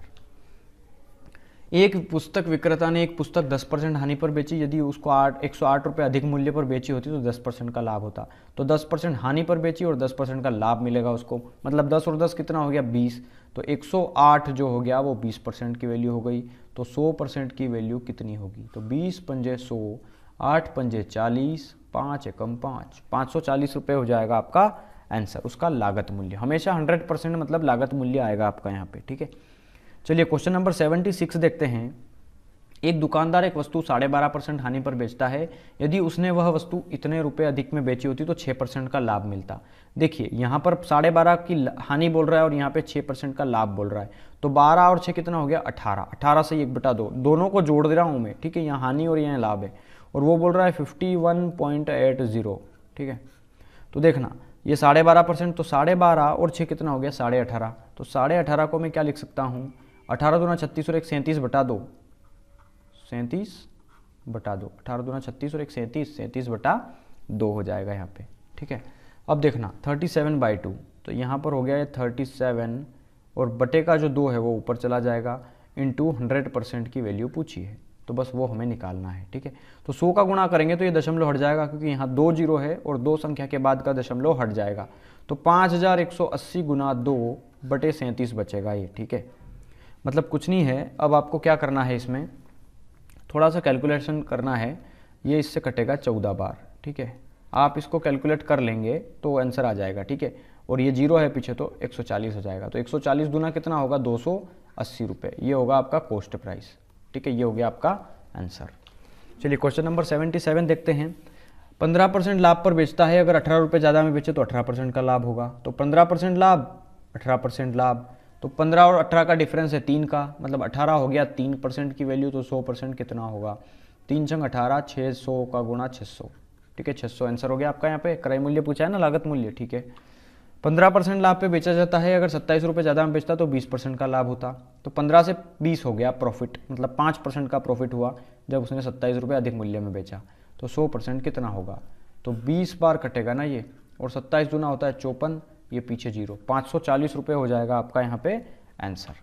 एक पुस्तक विक्रेता ने एक पुस्तक 10% हानि पर बेची, यदि उसको 108 रुपये अधिक मूल्य पर बेची होती तो 10% का लाभ होता। तो 10% हानि पर बेची और 10% का लाभ मिलेगा उसको, मतलब 10 और 10 कितना हो गया 20। तो 108 जो हो गया वो 20% की वैल्यू हो गई। तो 100% की वैल्यू कितनी होगी? तो 20 पंजे 100, 8 पंजे 40, 5 एकम 5, 540 रुपये हो जाएगा आपका आंसर, उसका लागत मूल्य। हमेशा 100% मतलब लागत मूल्य आएगा आपका यहाँ पे, ठीक है। चलिए क्वेश्चन नंबर 76 देखते हैं। एक दुकानदार एक वस्तु 12.5% हानि पर बेचता है, यदि उसने वह वस्तु इतने रुपए अधिक में बेची होती तो 6% का लाभ मिलता। देखिए यहाँ पर 12.5 की हानि बोल रहा है और यहाँ पे 6% का लाभ बोल रहा है। तो 12 और 6 कितना हो गया 18, 18 से 1/2, दोनों को जोड़ दे रहा हूँ मैं, ठीक है। यहाँ हानि और यहाँ लाभ है, और वो बोल रहा है 51.80, ठीक है। तो देखना ये 12.5%, तो 12.5 और 6 कितना हो गया 18.5। तो 18.5 को मैं क्या लिख सकता हूँ, 18 दूना 36 और एक 37/2, 37/2, 18 दूना 36 और एक 37/2 हो जाएगा यहाँ पे, ठीक है। अब देखना 37/2, तो यहाँ पर हो गया ये 37 और बटे का जो 2 है वो ऊपर चला जाएगा, इंटू 100% की वैल्यू पूछी है, तो बस वो हमें निकालना है, ठीक है। तो 100 का गुणा करेंगे तो ये दशमलव हट जाएगा, क्योंकि यहाँ 2 जीरो है और 2 संख्या के बाद का दशमलव हट जाएगा। तो 5180 गुना 2/37 बचेगा ये, ठीक है। मतलब कुछ नहीं है, अब आपको क्या करना है, इसमें थोड़ा सा कैलकुलेशन करना है। ये इससे कटेगा 14 बार, ठीक है। आप इसको कैलकुलेट कर लेंगे तो आंसर आ जाएगा, ठीक है। और ये जीरो है पीछे तो 140 हो जाएगा। तो 140 दूना कितना होगा 280 रुपये, ये होगा आपका कॉस्ट प्राइस, ठीक है। ये हो गया आपका आंसर। चलिए क्वेश्चन नंबर 77 देखते हैं। 15% लाभ पर बेचता है, अगर 18 रुपये ज़्यादा में बेचे तो 18% का लाभ होगा। तो 15% लाभ 18% लाभ, तो 15 और 18 का डिफरेंस है 3 का, मतलब 18 हो गया 3% की वैल्यू। तो 100% कितना होगा, 3 छंग 18, 600 का गुणा 600, ठीक है। 600 आंसर हो गया आपका। यहाँ पे क्रय मूल्य पूछा है ना, लागत मूल्य, ठीक है। 15% लाभ पे बेचा जाता है, अगर 27 रुपये ज़्यादा में बेचता तो 20% का लाभ होता। तो 15 से 20 हो गया प्रॉफिट, मतलब 5% का प्रॉफिट हुआ जब उसने 27 रुपये अधिक मूल्य में बेचा। तो 100% कितना होगा, तो 20 बार कटेगा ना ये, और 27 दूना होता है 54, ये पीछे जीरो, 540 रुपये हो जाएगा आपका यहाँ पे आंसर।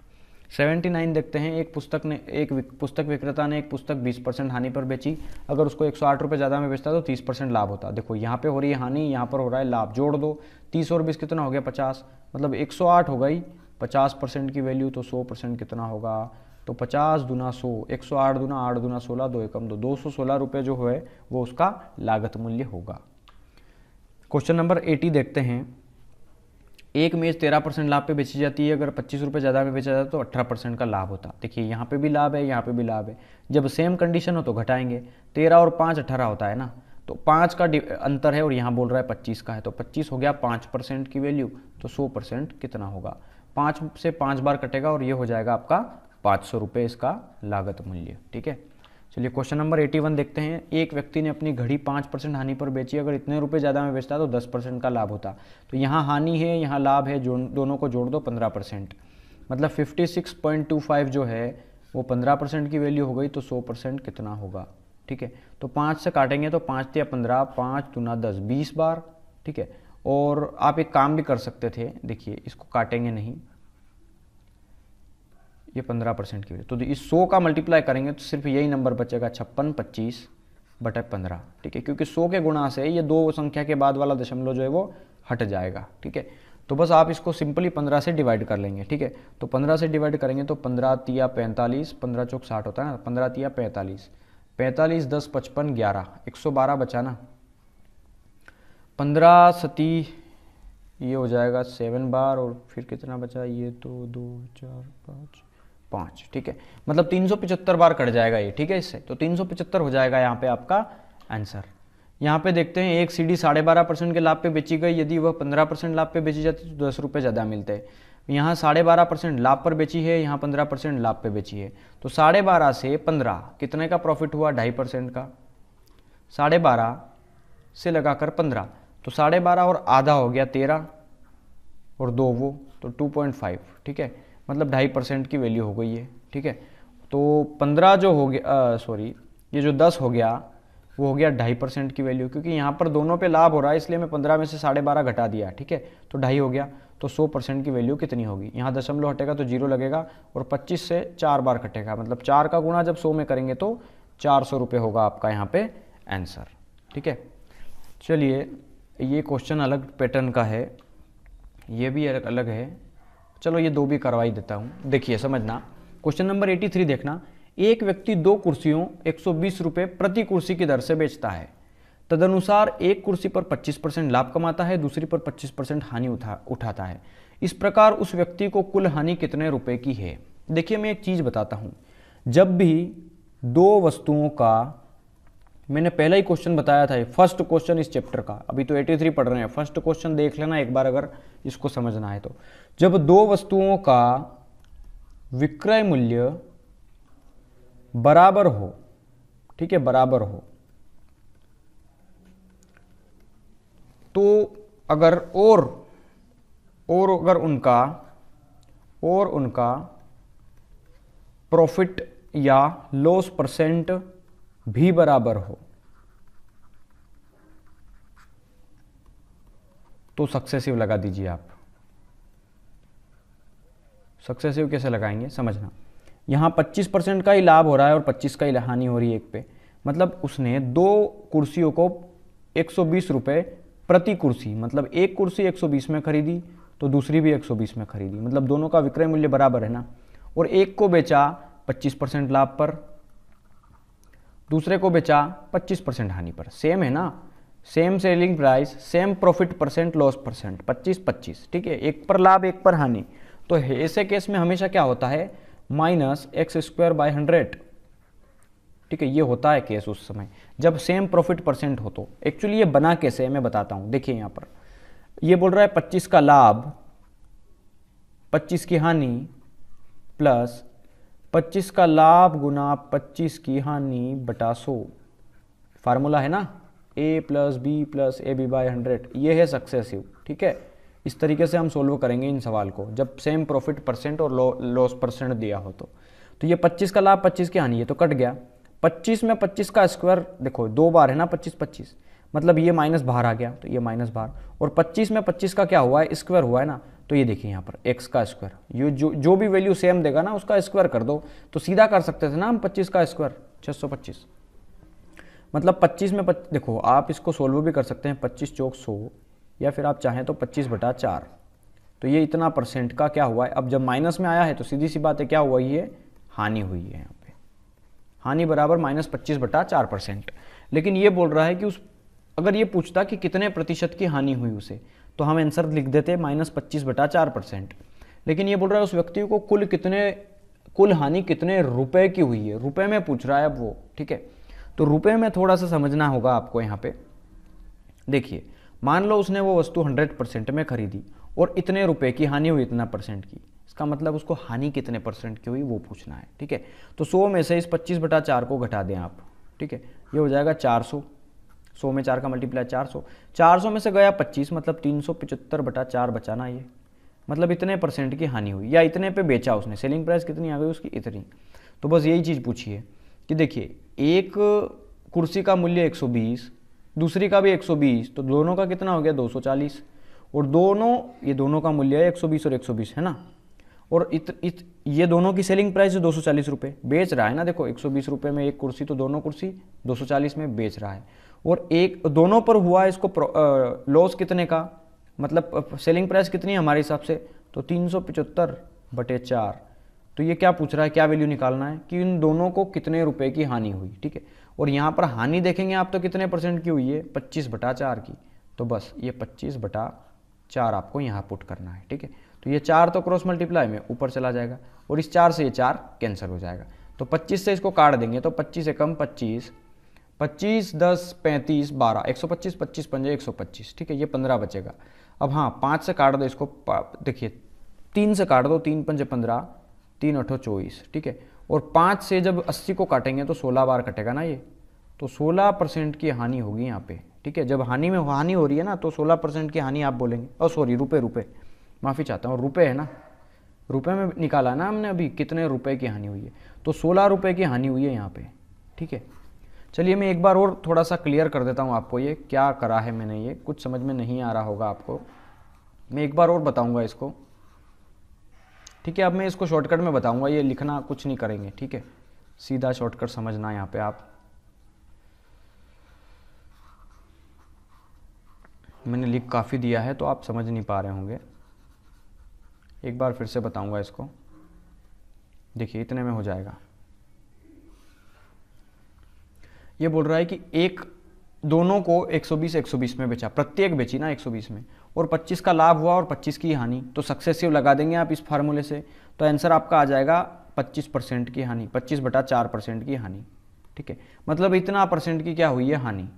79 देखते हैं। एक पुस्तक विक्रेता ने एक पुस्तक 20% हानि पर बेची, अगर उसको 108 रुपये ज़्यादा में बेचता तो 30% लाभ होता। देखो यहाँ पे हो रही है हानि, यहाँ पर हो रहा है लाभ, जोड़ दो, 30 और 20 कितना हो गया 50, मतलब 108 हो गई 50% की वैल्यू। तो 100% कितना होगा, तो 50 दूना 100, 108 दूना 8 दूना 16, 2 एकम 2, 216 रुपये जो है वो उसका लागत मूल्य होगा। क्वेश्चन नंबर 80 देखते हैं। एक मेज 13% लाभ पे बेची जाती है, अगर 25 रुपये ज़्यादा में बेचा जाता तो 18% का लाभ होता। देखिए यहाँ पे भी लाभ है, यहाँ पे भी लाभ है, जब सेम कंडीशन हो तो घटाएंगे। 13 और 5 18 होता है ना, तो 5 का अंतर है और यहाँ बोल रहा है 25 का है, तो 25 हो गया 5% की वैल्यू। तो 100% कितना होगा, 5 से 5 बार कटेगा और ये हो जाएगा आपका 500 रुपये इसका लागत मूल्य, ठीक है। चलिए क्वेश्चन नंबर 81 देखते हैं। एक व्यक्ति ने अपनी घड़ी 5% हानि पर बेची, अगर इतने रुपए ज़्यादा में बेचता तो 10% का लाभ होता। तो यहाँ हानि है, यहाँ लाभ है, दोनों को जोड़ दो 15%, मतलब 56.25 जो है वो 15% की वैल्यू हो गई। तो 100% कितना होगा, ठीक है। तो 5 से काटेंगे तो 5 या 15, 5 दूना 10, 20 बार, ठीक है। और आप एक काम भी कर सकते थे, देखिए इसको काटेंगे नहीं, ये 15% की वैल्यू, तो इस 100 का मल्टीप्लाई करेंगे तो सिर्फ यही नंबर बचेगा 56/25, ठीक है। क्योंकि 100 के गुणा से ये दो संख्या के बाद वाला दशमलव जो है वो हट जाएगा, ठीक है। तो बस आप इसको सिंपली 15 से डिवाइड कर लेंगे, ठीक है। तो 15 से डिवाइड करेंगे तो 15 तिया 45, 15 चौक 60 होता है ना, 15 तिया 45, 45 10 55 11, 112 बचा ना, 15 सती ये हो जाएगा 7 बार, और फिर कितना बचा, ये तो 2 4 5, ठीक है। मतलब 375 बार कट जाएगा ये, ठीक है। इससे तो 375 हो जाएगा यहाँ पे आपका आंसर। यहाँ पे देखते हैं, एक सीढ़ी 12.5% के लाभ पे बेची गई, यदि वह 15% लाभ पे बेची जाती तो 10 रुपये ज़्यादा मिलते हैं। यहाँ 12.5% लाभ पर बेची है, यहाँ 15% लाभ पे बेची है। तो 12.5 से 15 कितने का प्रॉफिट हुआ, 2.5% का। 12.5 से लगाकर 15, तो 12.5 और आधा हो गया 13 और 2 वो, तो 2.5, ठीक है। मतलब 2.5% की वैल्यू हो गई है, ठीक है। तो 15 जो हो गया, सॉरी ये जो 10 हो गया वो हो गया 2.5% की वैल्यू, क्योंकि यहाँ पर दोनों पे लाभ हो रहा है इसलिए मैं 15 में से 12.5 घटा दिया, ठीक है, तो 2.5 हो गया। तो 100% की वैल्यू कितनी होगी, यहाँ दशमलव हटेगा तो 0 लगेगा और 25 से 4 बार कटेगा, मतलब 4 का गुणा जब 100 में करेंगे तो 400 रुपये होगा आपका यहाँ पे आंसर, ठीक है। चलिए ये क्वेश्चन अलग पैटर्न का है, ये भी अलग है, चलो ये दो भी करवाई देता हूँ। देखिए समझना, क्वेश्चन नंबर 83 देखना। एक व्यक्ति 2 कुर्सियों 120 रुपये प्रति कुर्सी की दर से बेचता है। तदनुसार एक कुर्सी पर 25% लाभ कमाता है, दूसरी पर 25% हानि उठाता है। इस प्रकार उस व्यक्ति को कुल हानि कितने रुपए की है। देखिए मैं एक चीज़ बताता हूँ, जब भी 2 वस्तुओं का, मैंने पहला ही क्वेश्चन बताया था, फर्स्ट क्वेश्चन इस चैप्टर का, अभी तो 83 पढ़ रहे हैं, फर्स्ट क्वेश्चन देख लेना एक बार अगर इसको समझना है तो। जब 2 वस्तुओं का विक्रय मूल्य बराबर हो, ठीक है, बराबर हो, तो अगर और अगर उनका प्रॉफिट या लॉस परसेंट भी बराबर हो तो सक्सेसिव लगा दीजिए आप। सक्सेसिव कैसे लगाएंगे समझना, यहां 25% का ही लाभ हो रहा है और 25 का ही हानि हो रही है एक पे, मतलब उसने 2 कुर्सियों को 120 रुपये प्रति कुर्सी, मतलब एक कुर्सी 120 में खरीदी तो दूसरी भी 120 में खरीदी, मतलब दोनों का विक्रय मूल्य बराबर है ना, और एक को बेचा 25% लाभ पर, दूसरे को बेचा 25% हानि पर, सेम है ना, same selling price, same profit percent, loss percent, 25-25, ठीक है, एक पर लाभ एक पर हानि। तो ऐसे केस में हमेशा क्या होता है, -x²/100, ठीक है, ये होता है केस उस समय जब सेम प्रॉफिट परसेंट हो। तो एक्चुअली ये बना कैसे है मैं बताता हूं। देखिए यहां पर ये बोल रहा है 25 का लाभ 25 की हानि प्लस 25 का लाभ गुना 25 की हानि बटा 100, फार्मूला है ना, a + b + ab/100, ये है सक्सेसिव, ठीक है। इस तरीके से हम सोल्व करेंगे इन सवाल को जब सेम प्रॉफिट परसेंट और लॉस परसेंट दिया हो तो ये 25 का लाभ 25 की हानि, ये तो कट गया, 25 में 25 का स्क्वायर, देखो 2 बार है ना 25-25, मतलब ये माइनस बाहर आ गया तो ये माइनस बाहर, और 25 में 25 का क्या हुआ है, स्क्वायर हुआ है ना, तो ये देखिए यहाँ पर x का स्क्वायर, ये जो भी वैल्यू सेम देगा ना उसका स्क्वायर कर दो, तो सीधा कर सकते थे ना हम 25 का स्क्वायर 625, मतलब 25 में देखो आप इसको सोल्व भी कर सकते हैं, 25 चौक 100, या फिर आप चाहें तो 25/4, तो ये इतना परसेंट का क्या हुआ है। अब जब माइनस में आया है तो सीधी सी बात है क्या हुआ, ये हानि हुई है, यहाँ पे हानि बराबर -25/4%। लेकिन ये बोल रहा है कि अगर ये पूछता कि कितने प्रतिशत की हानि हुई उसे, तो हम आंसर लिख देते -25/4%। लेकिन ये बोल रहा है उस व्यक्ति को कुल हानि कितने रुपए की हुई है, रुपए में पूछ रहा है अब वो, ठीक है। तो रुपए में थोड़ा सा समझना होगा आपको यहाँ पे। देखिए मान लो उसने वो वस्तु 100% में खरीदी और इतने रुपए की हानि हुई, इतना परसेंट की, इसका मतलब उसको हानि कितने परसेंट की हुई वो पूछना है, ठीक है। तो 100 में से इस 25/4 को घटा दें आप, ठीक है, ये हो जाएगा 400, 100 में 4 का मल्टीप्लाई 400, 400 में से गया 25, मतलब 375/4 बचा ना, ये मतलब इतने परसेंट की हानि हुई, या इतने पे बेचा उसने, सेलिंग प्राइस कितनी आ गई उसकी, इतनी। तो बस यही चीज़ पूछी है कि देखिए एक कुर्सी का मूल्य 120, दूसरी का भी 120, तो दोनों का कितना हो गया 240, और ये दोनों का मूल्य है 120 और 120 है ना, और ये दोनों की सेलिंग प्राइस है 240 रुपये, बेच रहा है ना, देखो 120 रुपये में एक कुर्सी, तो दोनों कुर्सी 240 में बेच रहा है, और एक दोनों पर हुआ इसको लॉस कितने का, मतलब सेलिंग प्राइस कितनी है हमारे हिसाब से, तो 375/4। तो ये क्या पूछ रहा है, क्या वैल्यू निकालना है कि इन दोनों को कितने रुपए की हानि हुई, ठीक है। और यहाँ पर हानि देखेंगे आप तो कितने परसेंट की हुई है, 25/4 की, तो बस ये 25/4 आपको यहाँ पुट करना है, ठीक है। तो ये 4 तो क्रॉस मल्टीप्लाई में ऊपर चला जाएगा, और इस 4 से ये 4 कैंसिल हो जाएगा, तो 25 से इसको काट देंगे, तो 25 से कम 25, 25 10 35 12, 125, 25 पंजे 125, ठीक है, ये 15 बचेगा। अब हाँ 5 से काट दो इसको, देखिए 3 से काट दो, 3 पंजे 15, 3 8 24, ठीक है, और 5 से जब 80 को काटेंगे तो 16 बार कटेगा ना ये, तो 16% की हानि होगी यहाँ पे, ठीक है। जब हानि में हानि हो रही है ना तो 16% की हानि आप बोलेंगे, और सॉरी रुपए, माफ़ी चाहता हूँ, रुपए है ना, रुपए में निकाला ना हमने अभी कितने रुपए की हानि हुई है, तो 16 रुपये की हानि हुई है यहाँ पे, ठीक है। चलिए मैं एक बार और थोड़ा सा क्लियर कर देता हूँ आपको, ये क्या करा है मैंने, ये कुछ समझ में नहीं आ रहा होगा आपको, मैं एक बार और बताऊँगा इसको, ठीक है। अब मैं इसको शॉर्टकट में बताऊँगा, ये लिखना कुछ नहीं करेंगे, ठीक है, सीधा शॉर्टकट समझना यहाँ पे आप। मैंने लिख काफ़ी दिया है तो आप समझ नहीं पा रहे होंगे, एक बार फिर से बताऊँगा इसको। देखिए इतने में हो जाएगा। ये बोल रहा है कि एक दोनों को 120 में बेचा, प्रत्येक बेची ना 120 में, और 25 का लाभ हुआ और 25 की हानि, तो सक्सेसिव लगा देंगे आप इस फार्मूले से, तो आंसर आपका आ जाएगा 25% की हानि, 25/4% की हानि, ठीक है। मतलब इतना परसेंट की क्या हुई है हानि,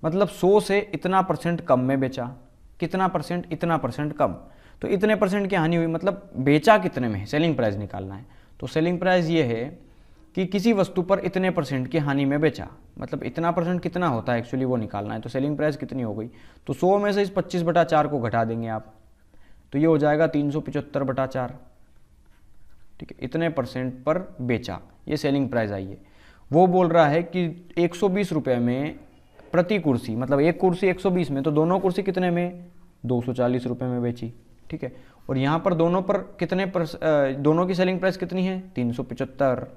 मतलब 100 से इतना परसेंट कम में बेचा, कितना परसेंट, इतना परसेंट कम, तो इतने परसेंट की हानि हुई, मतलब बेचा कितने में, सेलिंग प्राइस निकालना है। तो सेलिंग प्राइस ये है कि किसी वस्तु पर इतने परसेंट की हानि में बेचा, मतलब इतना परसेंट कितना होता है एक्चुअली वो निकालना है। तो सेलिंग प्राइस कितनी हो गई, तो 100 में से इस 25/4 को घटा देंगे आप, तो ये हो जाएगा 375/4, ठीक है। इतने परसेंट पर बेचा, ये सेलिंग प्राइस आई है। वो बोल रहा है कि 120 रुपये में प्रति कुर्सी, मतलब एक कुर्सी 120 में, तो दोनों कुर्सी कितने में, 240 रुपये में बेची, ठीक है। और यहाँ पर दोनों पर कितने दोनों की सेलिंग प्राइस कितनी है, 375,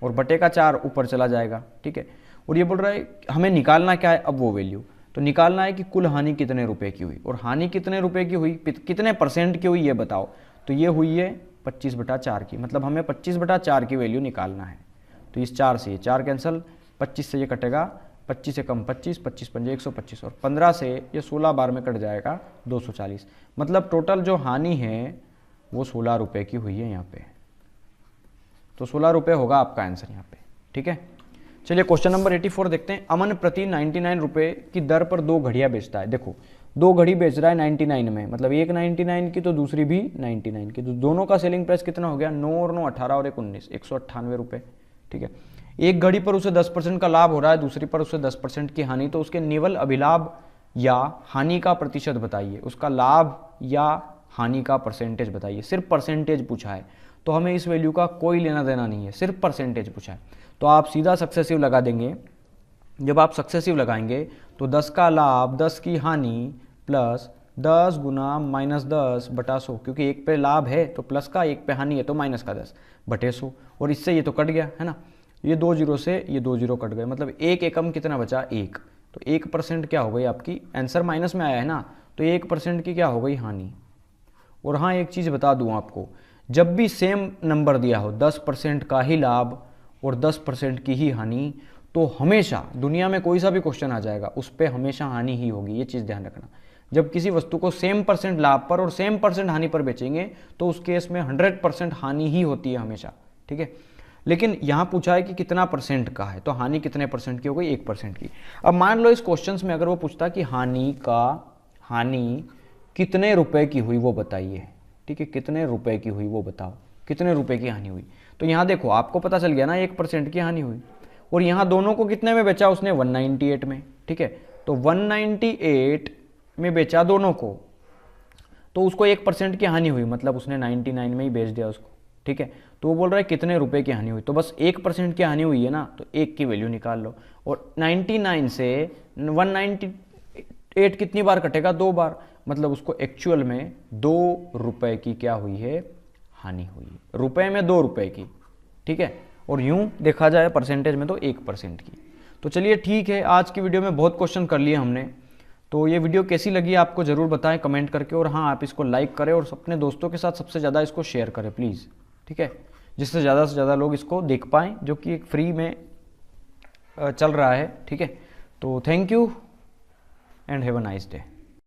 और बटे का 4 ऊपर चला जाएगा, ठीक है। और ये बोल रहा है हमें निकालना क्या है, अब वो वैल्यू, तो निकालना है कि कुल हानि कितने रुपए की हुई, और हानि कितने रुपए की हुई, कितने परसेंट की हुई ये बताओ। तो ये हुई है 25/4 की, मतलब हमें 25/4 की वैल्यू निकालना है। तो इस 4 से ये 4 कैंसिल, 25 से ये कटेगा, 25 से कम 25, 25 पंजे 125, और 15 से ये 16 बार में कट जाएगा 240, मतलब टोटल जो हानि है वो 16 रुपये की हुई है यहाँ पे। तो 16 रुपये होगा आपका आंसर यहाँ पे, ठीक है। चलिए क्वेश्चन नंबर 84 देखते हैं। अमन प्रति 99 रुपये की दर पर 2 घड़ियाँ बेचता है। देखो 2 घड़ी बेच रहा है 99 में, मतलब एक 99 की तो दूसरी भी 99 की, तो दोनों का सेलिंग प्राइस कितना हो गया, 9 और 9 18 और 1 19, 198 रुपये, ठीक है। एक घड़ी पर उसे 10% का लाभ हो रहा है, दूसरी पर उसे 10% की हानि, तो उसके निवल अभिलाभ या हानि का प्रतिशत बताइए, उसका लाभ या हानि का परसेंटेज बताइए। सिर्फ परसेंटेज पूछा है, तो हमें इस वैल्यू का कोई लेना देना नहीं है, सिर्फ परसेंटेज पूछा है, तो आप सीधा सक्सेसिव लगा देंगे। जब आप सक्सेसिव लगाएंगे तो 10 का लाभ 10 की हानि प्लस 10 गुना -10/100, क्योंकि एक पे लाभ है तो प्लस का, एक पे हानि है तो माइनस का 10/100, और इससे ये तो कट गया है ना, ये 2 जीरो से ये 2 जीरो कट गए, मतलब एक एकम कितना बचा, 1, तो 1% क्या हो गई आपकी, आंसर माइनस में आया है ना, तो 1% की क्या हो गई हानि। और हाँ एक चीज़ बता दूँ आपको, जब भी सेम नंबर दिया हो 10% का ही लाभ और 10% की ही हानि, तो हमेशा दुनिया में कोई सा भी क्वेश्चन आ जाएगा उस पर हमेशा हानि ही होगी, ये चीज़ ध्यान रखना। जब किसी वस्तु को सेम परसेंट लाभ पर और सेम परसेंट हानि पर बेचेंगे तो उस केस में 100% हानि ही होती है हमेशा, ठीक है। लेकिन यहाँ पूछा है कि कितना परसेंट का है, तो हानि कितने परसेंट की हो गई, 1% की। अब मान लो इस क्वेश्चन में अगर वो पूछता कि हानि कितने रुपए की हुई वो बताइए, ठीक है, कितने रुपए की हुई वो बताओ, कितने रुपए की हानि हुई। तो यहाँ देखो आपको पता चल गया ना 1% की हानि हुई, और यहाँ दोनों को कितने में बेचा उसने, 198 में, ठीक है। तो 198 में बेचा दोनों को, तो उसको 1% की हानि हुई, मतलब उसने 99 में ही बेच दिया उसको, ठीक है। तो वो बोल रहा है कितने रुपए की हानि हुई, तो बस 1% की हानि हुई है ना, तो 1 की वैल्यू निकाल लो, और 99 से 198 कितनी बार कटेगा, 2 बार, मतलब उसको एक्चुअल में 2 रुपए की क्या हुई है, हानि हुई है, रुपए में 2 रुपए की, ठीक है। और यूं देखा जाए परसेंटेज में तो 1% की। तो चलिए ठीक है, आज की वीडियो में बहुत क्वेश्चन कर लिए हमने, तो ये वीडियो कैसी लगी आपको ज़रूर बताएं कमेंट करके, और हाँ आप इसको लाइक करें और अपने दोस्तों के साथ सबसे ज़्यादा इसको शेयर करें प्लीज़, ठीक है, जिससे ज़्यादा से ज़्यादा लोग इसको देख पाएँ, जो कि एक फ्री में चल रहा है, ठीक है। तो thank you and have a nice day.